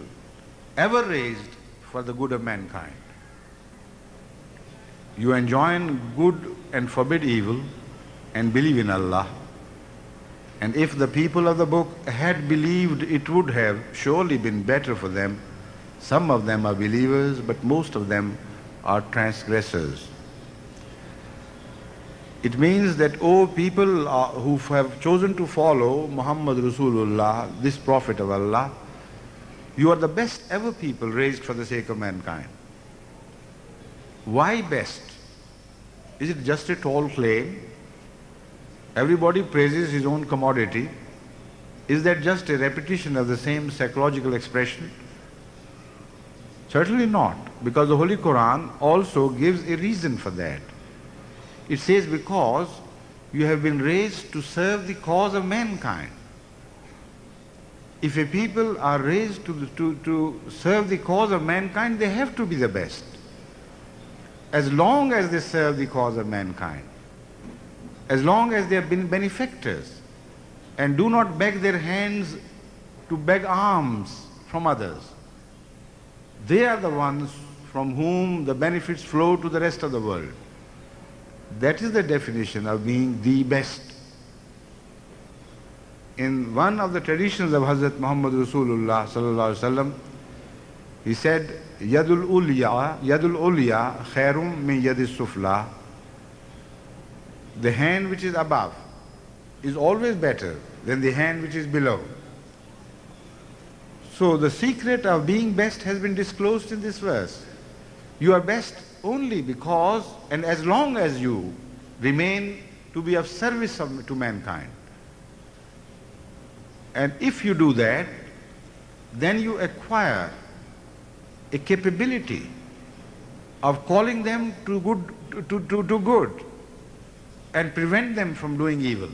S2: ever raised for the good of mankind. You enjoin good and forbid evil and believe in Allah. And if the people of the book had believed, it would have surely been better for them. Some of them are believers, but most of them are transgressors. It means that, O people who have chosen to follow Muhammad Rasulullah, this Prophet of Allah, you are the best ever people raised for the sake of mankind. Why best? Is it just a tall claim? Everybody praises his own commodity. Is that just a repetition of the same psychological expression? Certainly not, because the Holy Quran also gives a reason for that. It says, because you have been raised to serve the cause of mankind. If a people are raised to serve the cause of mankind, they have to be the best, as long as they serve the cause of mankind. As long as they have been benefactors and do not beg their hands to beg alms from others, they are the ones from whom the benefits flow to the rest of the world. That is the definition of being the best. In one of the traditions of Hazrat Muhammad Rasulullah sallallahu alaihi wasallam, he said, Yadul ulya khairum min yadis sufla. The hand which is above is always better than the hand which is below. So the secret of being best has been disclosed in this verse. You are best only because and as long as you remain to be of service to mankind. And if you do that, then you acquire a capability of calling them to good and prevent them from doing evil.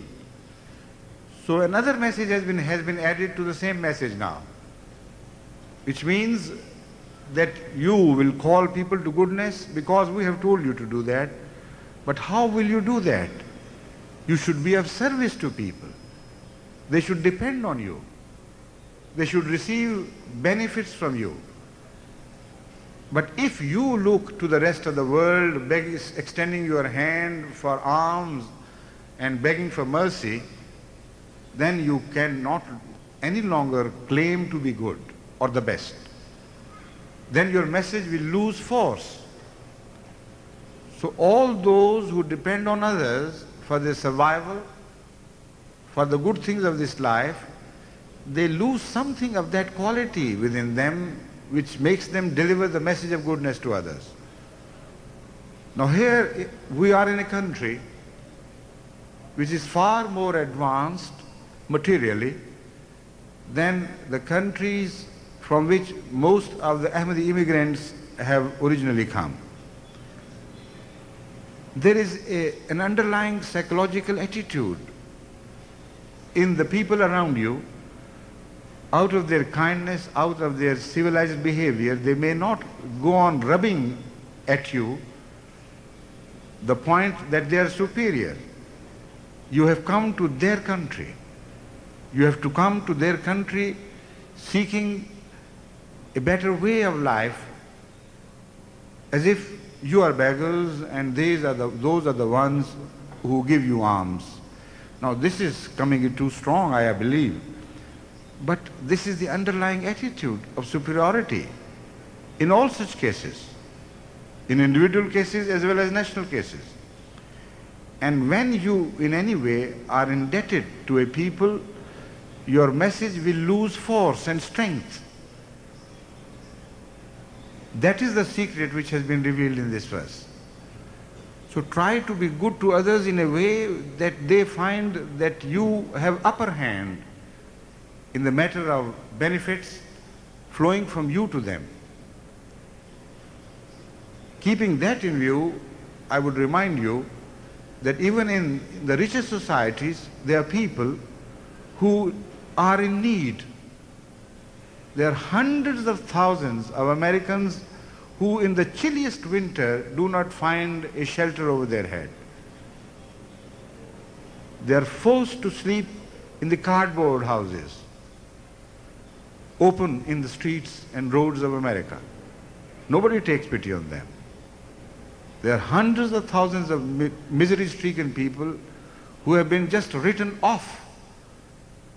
S2: So another message has been added to the same message now, which means that you will call people to goodness because we have told you to do that, But how will you do that? You should be of service to people. They should depend on you. They should receive benefits from you. But if you look to the rest of the world, extending your hand for alms and begging for mercy, then you cannot any longer claim to be good or the best. Then your message will lose force. So all those who depend on others for their survival, for the good things of this life, they lose something of that quality within them which makes them deliver the message of goodness to others. Now here we are in a country which is far more advanced materially than the countries from which most of the Ahmadi immigrants have originally come. There is an underlying psychological attitude in the people around you. Out of their kindness, out of their civilized behavior, they may not go on rubbing at you the point that they are superior. You have come to their country. You have to come to their country seeking a better way of life, as if you are beggars and those are the ones who give you alms. Now this is coming in too strong, I believe. But this is the underlying attitude of superiority in all such cases, in individual cases as well as national cases. And when you in any way are indebted to a people, your message will lose force and strength. That is the secret which has been revealed in this verse. So try to be good to others in a way that they find that you have upper hand in the matter of benefits flowing from you to them. Keeping that in view, I would remind you that even in the richest societies, there are people who are in need. There are hundreds of thousands of Americans who in the chilliest winter do not find a shelter over their head. They are forced to sleep in the cardboard houses open in the streets and roads of America. Nobody takes pity on them. There are hundreds of thousands of misery-stricken people who have been just written off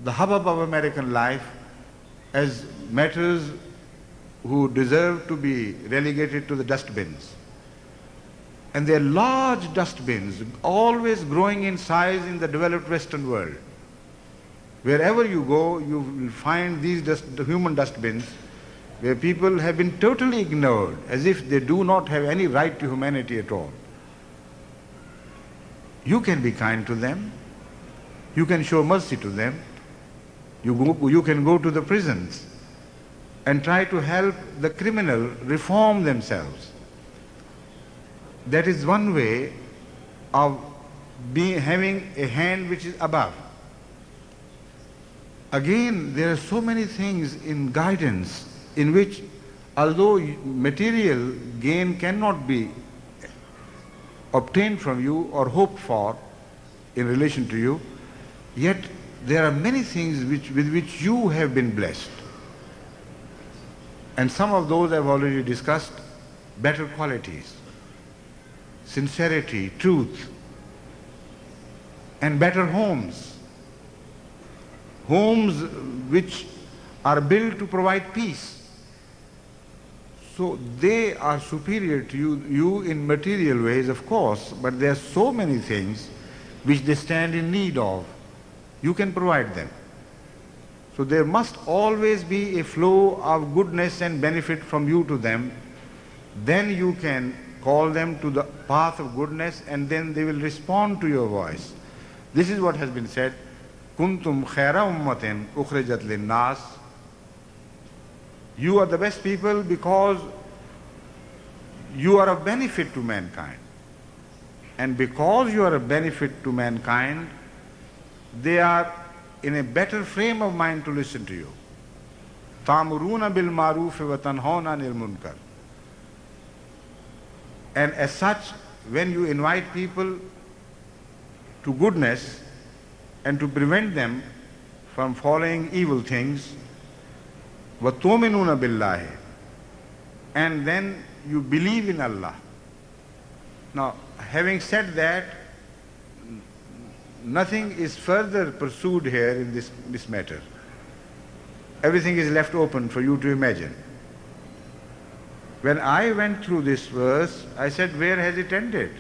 S2: the hubbub of American life as matters who deserve to be relegated to the dustbins. And they are large dustbins, always growing in size in the developed Western world. Wherever you go, you will find these human dustbins where people have been totally ignored, as if they do not have any right to humanity at all. You can be kind to them. You can show mercy to them. You can go to the prisons and try to help the criminal reform themselves. That is one way of having a hand which is above. Again, there are so many things in guidance in which, although material gain cannot be obtained from you or hoped for in relation to you, yet there are many things with which you have been blessed. And some of those I've already discussed: better qualities, sincerity, truth, and better homes. Homes which are built to provide peace. So they are superior to you in material ways, of course, but there are so many things which they stand in need of. You can provide them. So there must always be a flow of goodness and benefit from you to them. Then you can call them to the path of goodness, and then they will respond to your voice. This is what has been said. Kuntum khaira ummatin ukhrijat linnas. You are the best people because you are of benefit to mankind. And because you are a benefit to mankind, they are in a better frame of mind to listen to you. Ta'muruna bil ma'ruf wa tanhauna 'anil munkar. And as such, when you invite people to goodness and to prevent them from following evil things, وَتُؤْمِنُونَ بِاللَّهِ, and then you believe in Allah. Now, having said that, nothing is further pursued here in this matter. Everything is left open for you to imagine. When I went through this verse, I said, where has it ended?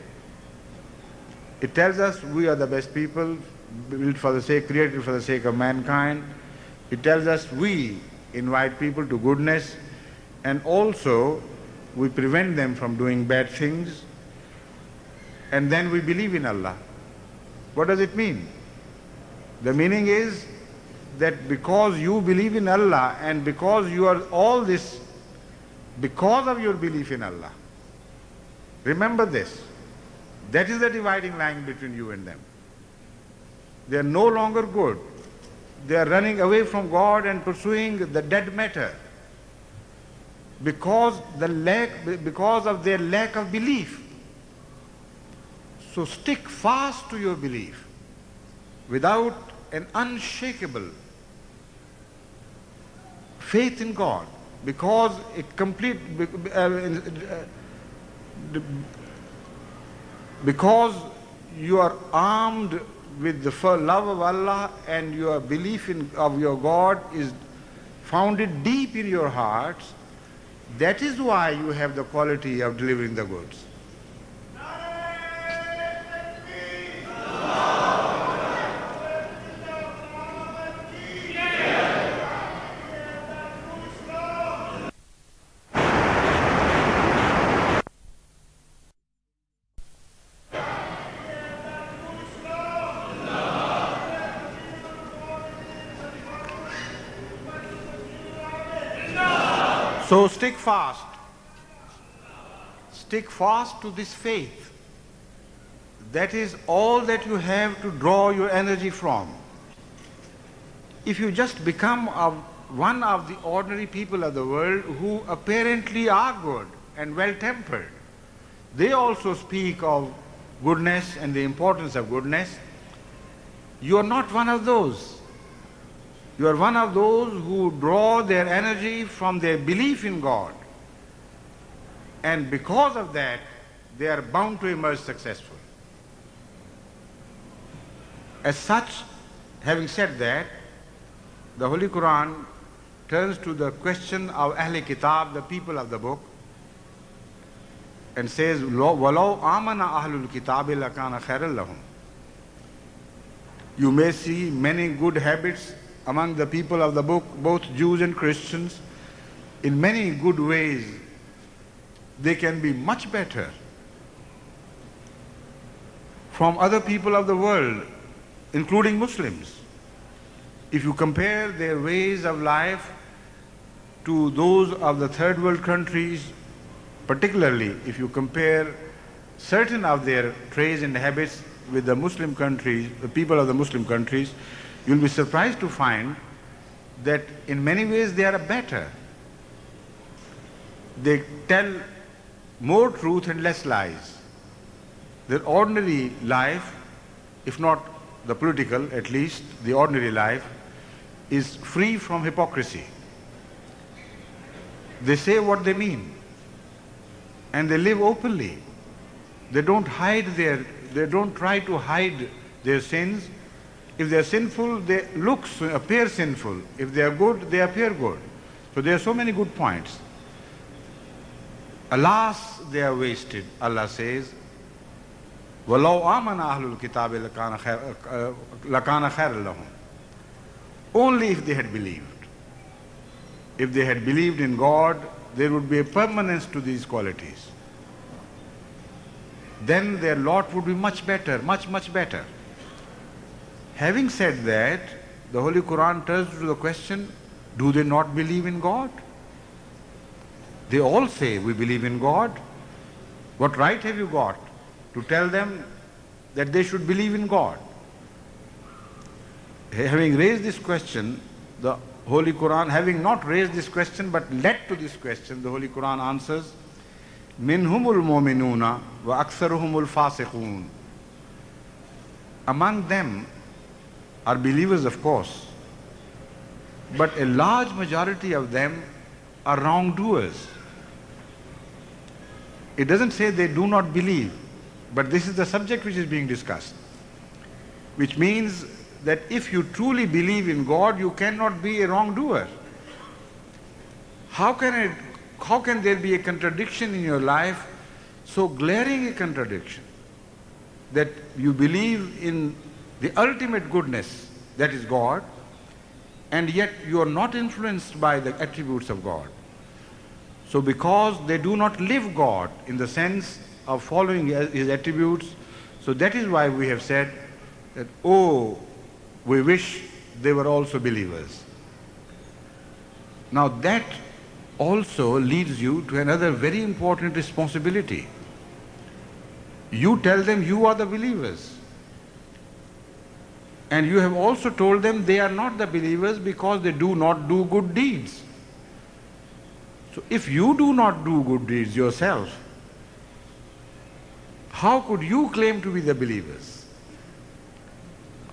S2: It tells us we are the best people, built for the sake, created for the sake of mankind. It tells us we invite people to goodness, and also we prevent them from doing bad things, and then we believe in Allah. What does it mean? The meaning is that because you believe in Allah and because you are all this, because of your belief in Allah, remember this, that is the dividing line between you and them. They are no longer good. They are running away from God and pursuing the dead matter because of their lack of belief. So stick fast to your belief without an unshakable faith in God, because because you are armed with the love of Allah and your belief of your God is founded deep in your hearts. That is why you have the quality of delivering the goods. So stick fast. Stick fast to this faith. That is all that you have to draw your energy from. If you just become one of the ordinary people of the world who apparently are good and well-tempered, they also speak of goodness and the importance of goodness. You are not one of those. You are one of those who draw their energy from their belief in God. And because of that, they are bound to emerge successful. As such, having said that, the Holy Quran turns to the question of Ahl Kitab, the people of the book, and says, وَلَوْ آمَنَ أَهْلُ الْكِتَابِ لَكَانَ خَيْرًا لَهُمْ. You may see many good habits among the people of the book, both Jews and Christians. In many good ways, they can be much better from other people of the world, including Muslims. If you compare their ways of life to those of the third world countries, particularly if you compare certain of their traits and habits with the Muslim countries, the people of the Muslim countries, you'll be surprised to find that in many ways they are better. They tell more truth and less lies. Their ordinary life, if not the political, at least the ordinary life, is free from hypocrisy. They say what they mean, and they live openly. They don't try to hide their sins. If they are sinful, they appear sinful. If they are good, they appear good. So there are so many good points. Alas, they are wasted. Allah says, وَلَوْ آمَنَ أَهْلُ الْكِتَابِ لَكَانَ خَيْرًا لَهُمْ. Only if they had believed. If they had believed in God, there would be a permanence to these qualities. Then their lot would be much better, much, much better. Having said that, the Holy Quran turns to the question, do they not believe in God? They all say, we believe in God. What right have you got to tell them that they should believe in God? Having raised this question, the Holy Quran, having not raised this question but led to this question, the Holy Quran answers, minhumul mu'minuna wa aktharuhumul fasiqun. Among them are believers, of course, but a large majority of them are wrongdoers. It doesn't say they do not believe, but this is the subject which is being discussed, which means that if you truly believe in God, you cannot be a wrongdoer. How can there be a contradiction in your life, so glaring a contradiction, that you believe in the ultimate goodness, that is God, and yet you are not influenced by the attributes of God? So because they do not live God in the sense of following His attributes, so that is why we have said that, oh, we wish they were also believers. Now that also leads you to another very important responsibility. You tell them you are the believers, and you have also told them they are not the believers because they do not do good deeds. So if you do not do good deeds yourself, how could you claim to be the believers?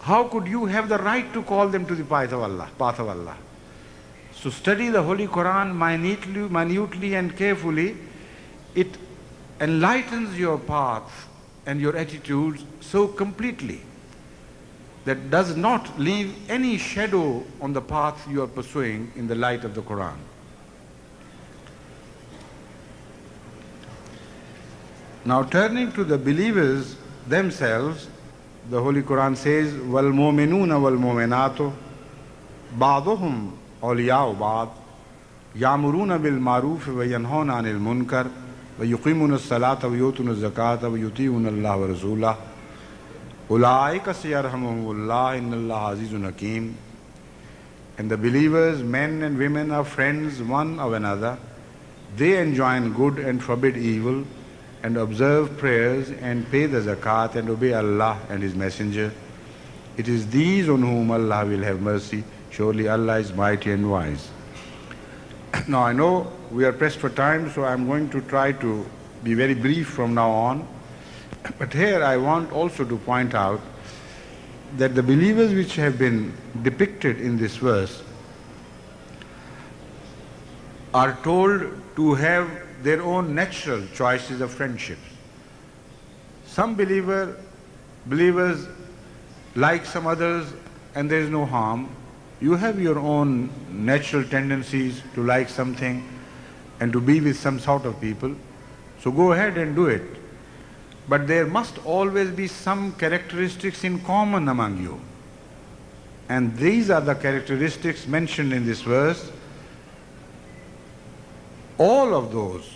S2: How could you have the right to call them to the path of Allah? So study the Holy Quran minutely and carefully. It enlightens your path and your attitudes so completely that does not leave any shadow on the path you are pursuing in the light of the Quran. Now turning to the believers themselves, the Holy Quran says, وَالْمُؤْمِنُونَ وَالْمُؤْمِنَاتُ بَعْضُهُمْ أَوْلِيَاءُ بَعْضٍ يَأْمُرُونَ بِالْمَعْرُوفِ وَيَنْهَوْنَ عَنِ الْمُنْكَرِ وَيُقِيمُونَ الصَّلَاةَ وَيُؤْتُونَ الزَّكَاةَ وَيُطِيعُونَ اللَّهَ وَرَسُولَهُ أُولَٰئِكَ سَيَرْحَمُهُمُ اللَّهُ إِنَّ اللَّهَ عَزِيزٌ حَكِيمٌ. And the believers, men and women, are friends one of another. They enjoin good and forbid evil, and observe prayers and pay the zakat and obey Allah and His Messenger. It is these on whom Allah will have mercy. Surely Allah is mighty and wise. Now I know we are pressed for time, so I'm going to try to be very brief from now on. But here I want also to point out that the believers which have been depicted in this verse are told to have their own natural choices of friendships. Some believers like some others, and there is no harm. You have your own natural tendencies to like something and to be with some sort of people, so go ahead and do it. But there must always be some characteristics in common among you. And these are the characteristics mentioned in this verse. All of those,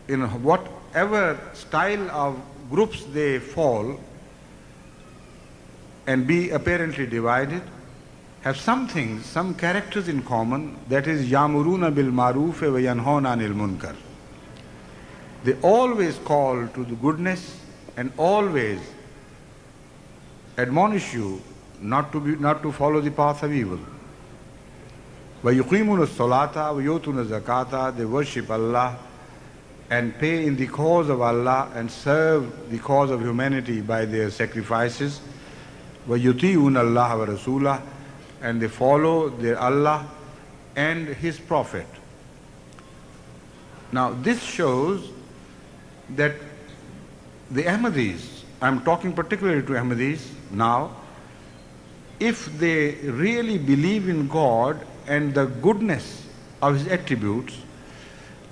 S2: in whatever style of groups they fall and be apparently divided, have some things, some characters in common, that is, يَأْمُرُونَ بِالْمَعْرُوفِ وَيَنْهَوْنَ عَنِ الْمُنْكَرِ. They always call to the goodness and always admonish you not to follow the path of evil. وَيُقِيمُونَ الصَّلَاةَ وَيُؤْتُونَ الزَّكَاةَ. They worship Allah and pay in the cause of Allah and serve the cause of humanity by their sacrifices. وَيُطِيعُونَ اللَّهَ وَرَسُولَهُ. And they follow their Allah and His Prophet. Now this shows that the Ahmadis, I'm talking particularly to Ahmadis now, if they really believe in God and the goodness of His attributes,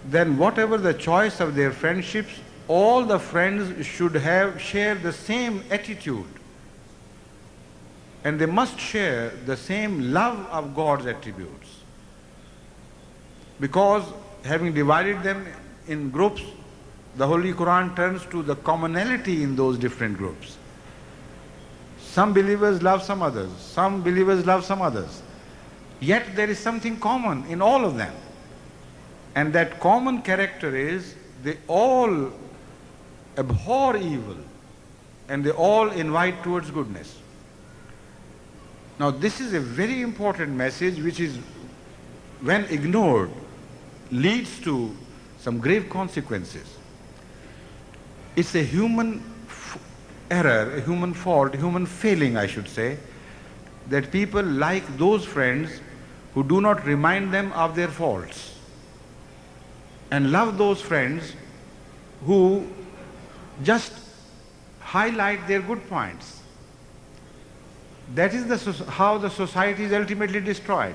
S2: then whatever the choice of their friendships, all the friends should share the same attitude, and they must share the same love of God's attributes. Because having divided them in groups, the Holy Quran turns to the commonality in those different groups. Some believers love some others, some believers love some others. Yet there is something common in all of them. And that common character is they all abhor evil and they all invite towards goodness. Now this is a very important message which is, when ignored, leads to some grave consequences. It's a human error, a human fault, a human failing, I should say, that people like those friends who do not remind them of their faults, and love those friends who just highlight their good points. That is how the society is ultimately destroyed.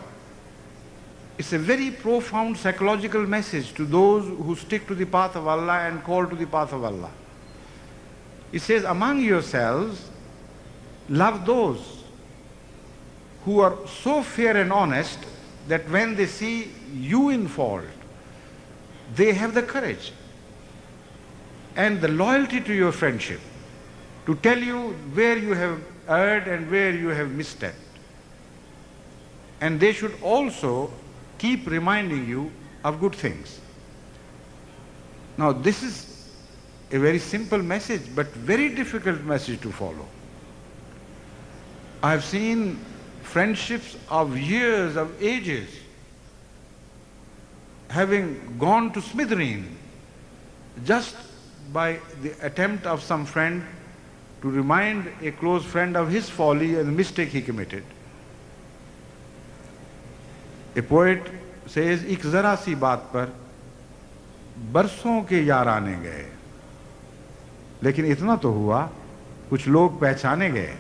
S2: It's a very profound psychological message to those who stick to the path of Allah and call to the path of Allah. It says, among yourselves, love those who are so fair and honest that when they see you in fault, they have the courage and the loyalty to your friendship to tell you where you have erred and where you have misstepped. And they should also keep reminding you of good things. Now, this is a very simple message, but very difficult message to follow. I have seen friendships of years, of ages, having gone to smithereen just by the attempt of some friend to remind a close friend of his folly and the mistake he committed. A poet says, "Ik zara si baat par बरसों के यार आने गए, लेकिन इतना तो हुआ कुछ लोग पहचाने गए."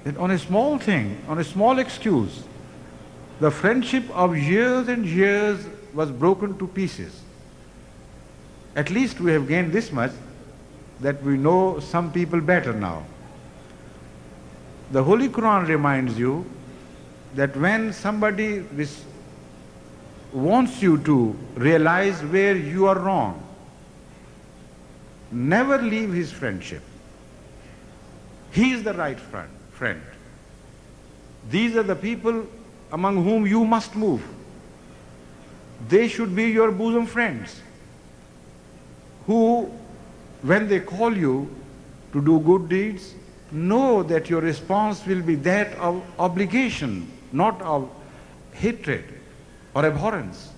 S2: That on a small thing, on a small excuse, the friendship of years and years was broken to pieces. At least we have gained this much, that we know some people better now. The Holy Quran reminds you that when somebody wants you to realize where you are wrong, never leave his friendship. He is the right friend. These are the people among whom you must move. They should be your bosom friends who, when they call you to do good deeds, know that your response will be that of obligation, not of hatred or abhorrence.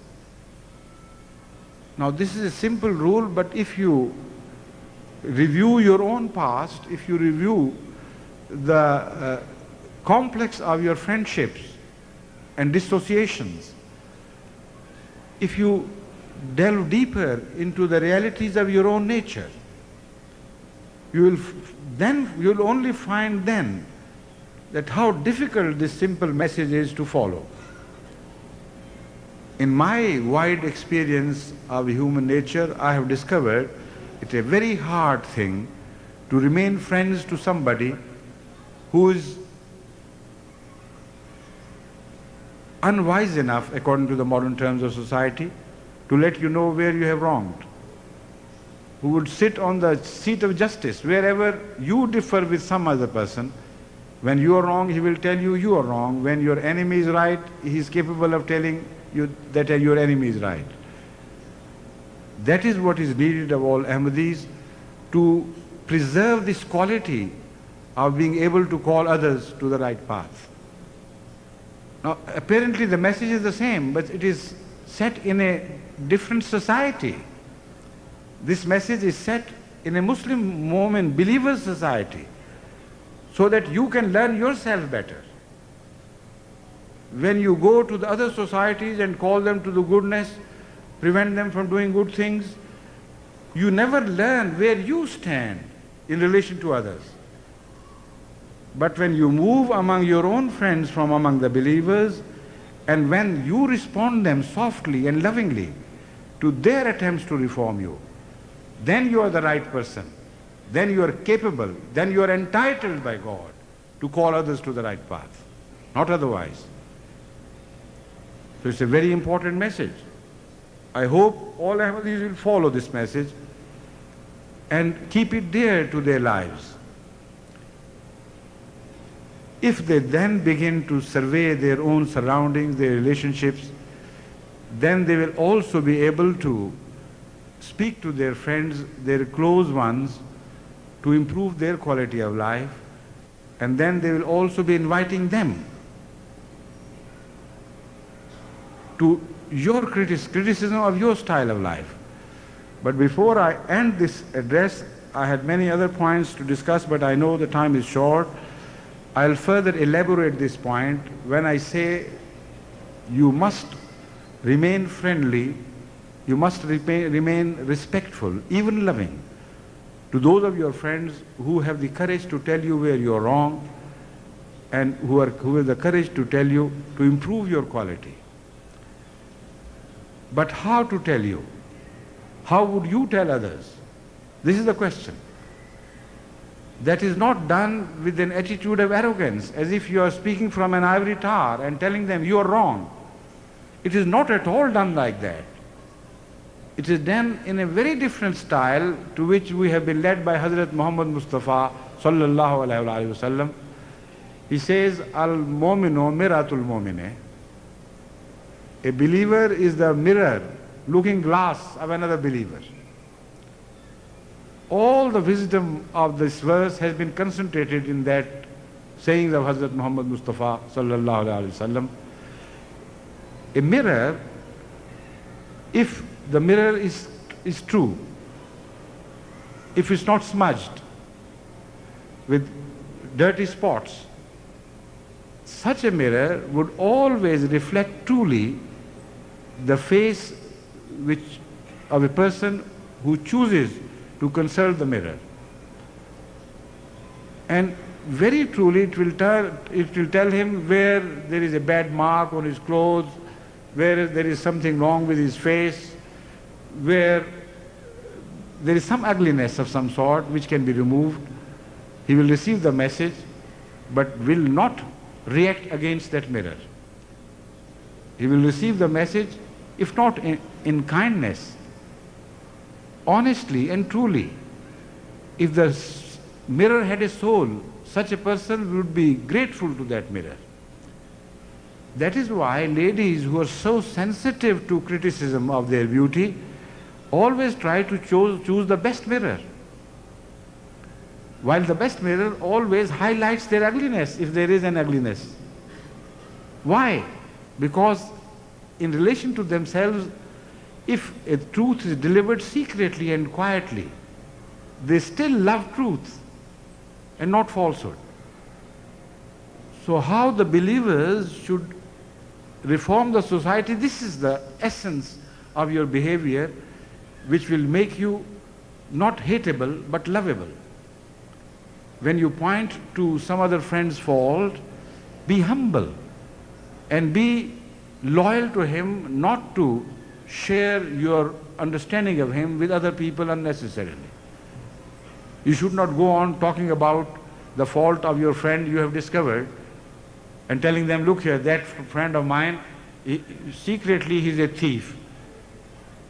S2: Now, this is a simple rule, but if you review your own past, if you review the complex of your friendships and dissociations, if you delve deeper into the realities of your own nature, you will only find then that how difficult this simple message is to follow. In my wide experience of human nature, I have discovered it's a very hard thing to remain friends to somebody who is unwise enough, according to the modern terms of society, to let you know where you have wronged, who would sit on the seat of justice. Wherever you differ with some other person, when you are wrong, he will tell you you are wrong. When your enemy is right, he is capable of telling you that your enemy is right. That is what is needed of all Ahmadis, to preserve this quality of being able to call others to the right path. Now, apparently the message is the same, but it is set in a different society. This message is set in a Muslim Mu'min believer society, so that you can learn yourself better. When you go to the other societies and call them to the goodness, prevent them from doing good things, you never learn where you stand in relation to others. But when you move among your own friends from among the believers, and when you respond them softly and lovingly to their attempts to reform you, then you are the right person. Then you are capable, then you are entitled by God to call others to the right path, not otherwise. So it's a very important message. I hope all Ahmadis will follow this message and keep it dear to their lives. If they then begin to survey their own surroundings, their relationships, then they will also be able to speak to their friends, their close ones, to improve their quality of life, and then they will also be inviting them to your criticism of your style of life. But before I end this address, I had many other points to discuss, but I know the time is short. I'll further elaborate this point when I say you must remain friendly, you must remain respectful, even loving, to those of your friends who have the courage to tell you where you're wrong and who have the courage to tell you to improve your quality. But how to tell you? How would you tell others? This is the question. That is not done with an attitude of arrogance, as if you are speaking from an ivory tower and telling them you are wrong. It is not at all done like that. It is done in a very different style to which we have been led by Hazrat Muhammad Mustafa sallallahu alaihi wasallam. He says, Al-Mu'minu miratul mu'mine. A believer is the mirror, looking glass of another believer. All the wisdom of this verse has been concentrated in that sayings of Hazrat Muhammad Mustafa sallallahu alaihi wasallam. A mirror, if the mirror is true, if it's not smudged with dirty spots, such a mirror would always reflect truly the face of a person who chooses to consult the mirror. And very truly it will tell him where there is a bad mark on his clothes, where there is something wrong with his face, where there is some ugliness of some sort which can be removed. He will receive the message but will not react against that mirror. He will receive the message, if not in kindness, honestly and truly. If the mirror had a soul, such a person would be grateful to that mirror. That is why ladies who are so sensitive to criticism of their beauty always try to choose the best mirror, while the best mirror always highlights their ugliness, if there is an ugliness. Why? Because in relation to themselves, if a truth is delivered secretly and quietly, they still love truth and not falsehood. So how the believers should reform the society, this is the essence of your behavior, which will make you not hateable but lovable. When you point to some other friend's fault, be humble and be loyal to him, not to share your understanding of him with other people unnecessarily. You should not go on talking about the fault of your friend you have discovered and telling them, look here, that friend of mine, secretly he's a thief,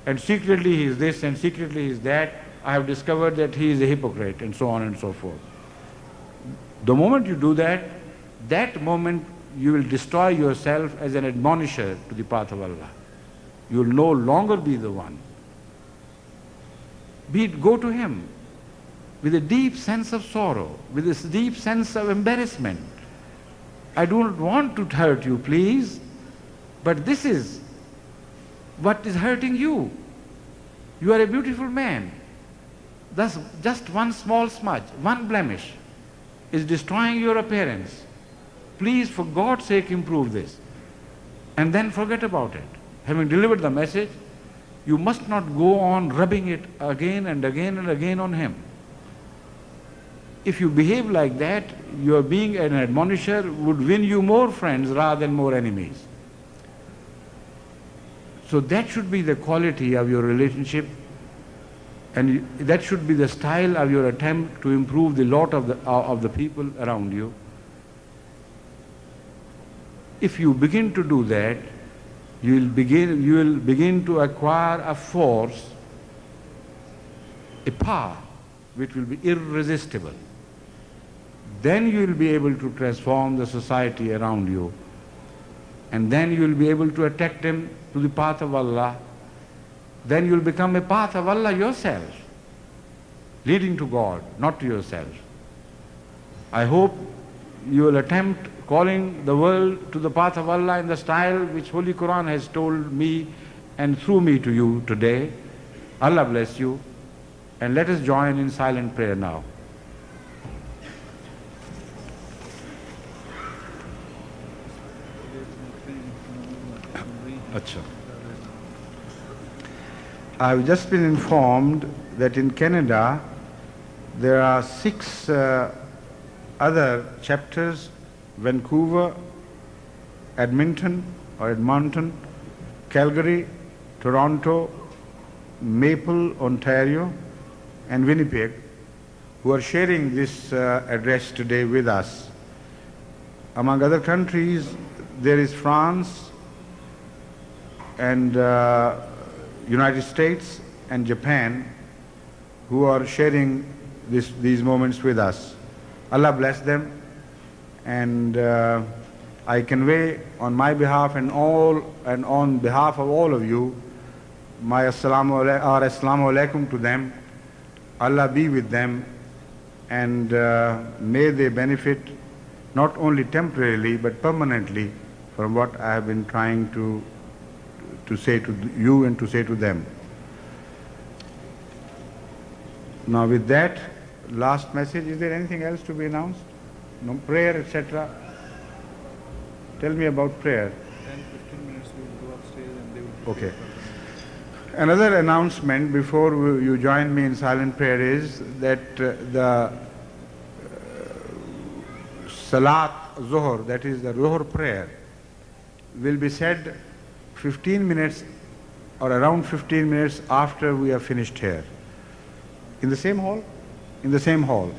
S2: and secretly he is this, and secretly he is that. I have discovered that he is a hypocrite, and so on and so forth. The moment you do that, that moment you will destroy yourself as an admonisher to the path of Allah. You will no longer be the one. Go to him with a deep sense of sorrow, with this deep sense of embarrassment. I do not want to hurt you, please, but this is what is hurting you. You are a beautiful man. Thus, just one small smudge, one blemish is destroying your appearance. Please, for God's sake, improve this. And then forget about it. Having delivered the message, you must not go on rubbing it again and again and again on him. If you behave like that, your being an admonisher would win you more friends rather than more enemies. So that should be the quality of your relationship, and that should be the style of your attempt to improve the lot of the people around you. If you begin to do that, you will begin to acquire a force, a power which will be irresistible. Then you will be able to transform the society around you, and then you will be able to attract them to the path of Allah. Then you will become a path of Allah yourself, leading to God, not to yourself. I hope you will attempt calling the world to the path of Allah in the style which Holy Quran has told me and through me to you today. Allah bless you, and let us join in silent prayer now. Achha. I've just been informed that in Canada there are 6 other chapters: Vancouver, Edmonton, Calgary, Toronto, Maple, Ontario, and Winnipeg, who are sharing this address today with us. Among other countries, there is France and United States and Japan, who are sharing these moments with us. Allah bless them, and I convey on my behalf and on behalf of all of you my assalamu alaikum to them. Allah be with them, and may they benefit not only temporarily but permanently from what I have been trying to say to you and to say to them. Now with that last message, is there anything else to be announced? No prayer, etc.? Tell me about prayer.
S3: 10-15 minutes we will go upstairs and they will
S2: Okay. Another announcement before you join me in silent prayer is that the Salat Zuhr, that is the Zuhr prayer, will be said 15 minutes or around 15 minutes after we are finished here. In the same hall? In the same hall.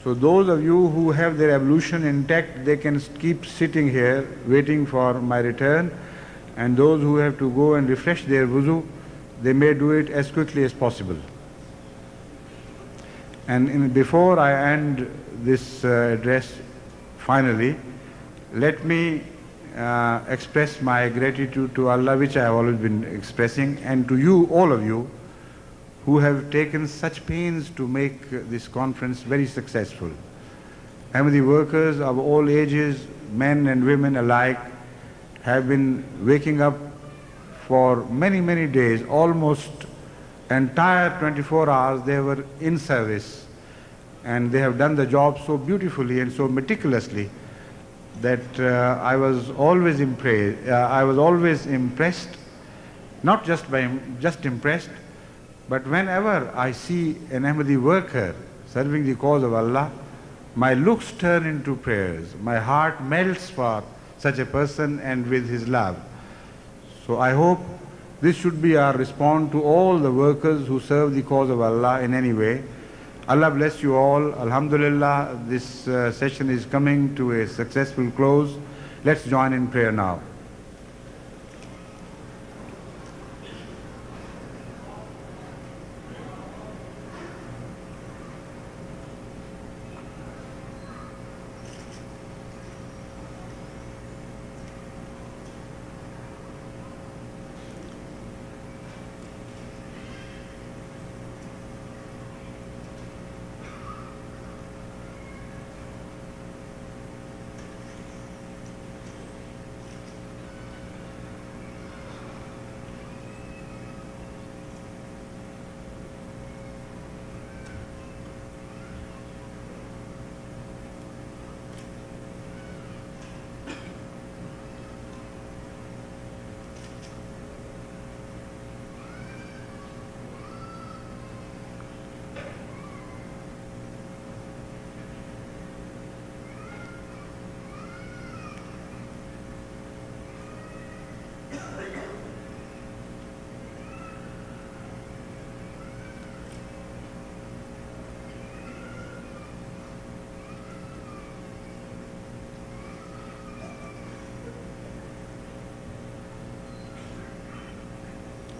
S2: So those of you who have their ablution intact, they can keep sitting here waiting for my return, and those who have to go and refresh their wuzu, they may do it as quickly as possible. And before I end this address finally, let me express my gratitude to Allah, which I have always been expressing, and to you, all of you, who have taken such pains to make this conference very successful. Ahmadi workers of all ages, men and women alike, have been waking up for many, many days, almost entire 24 hours they were in service, and they have done the job so beautifully and so meticulously that I was always impressed, not just impressed, but whenever I see an Ahmadi worker serving the cause of Allah, my looks turn into prayers. My heart melts for such a person and with his love. So I hope this should be our response to all the workers who serve the cause of Allah in any way. Allah bless you all. Alhamdulillah, this session is coming to a successful close. Let's join in prayer now.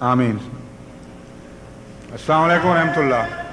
S2: Ameen. Assalamu alaikum wa rahmatullah.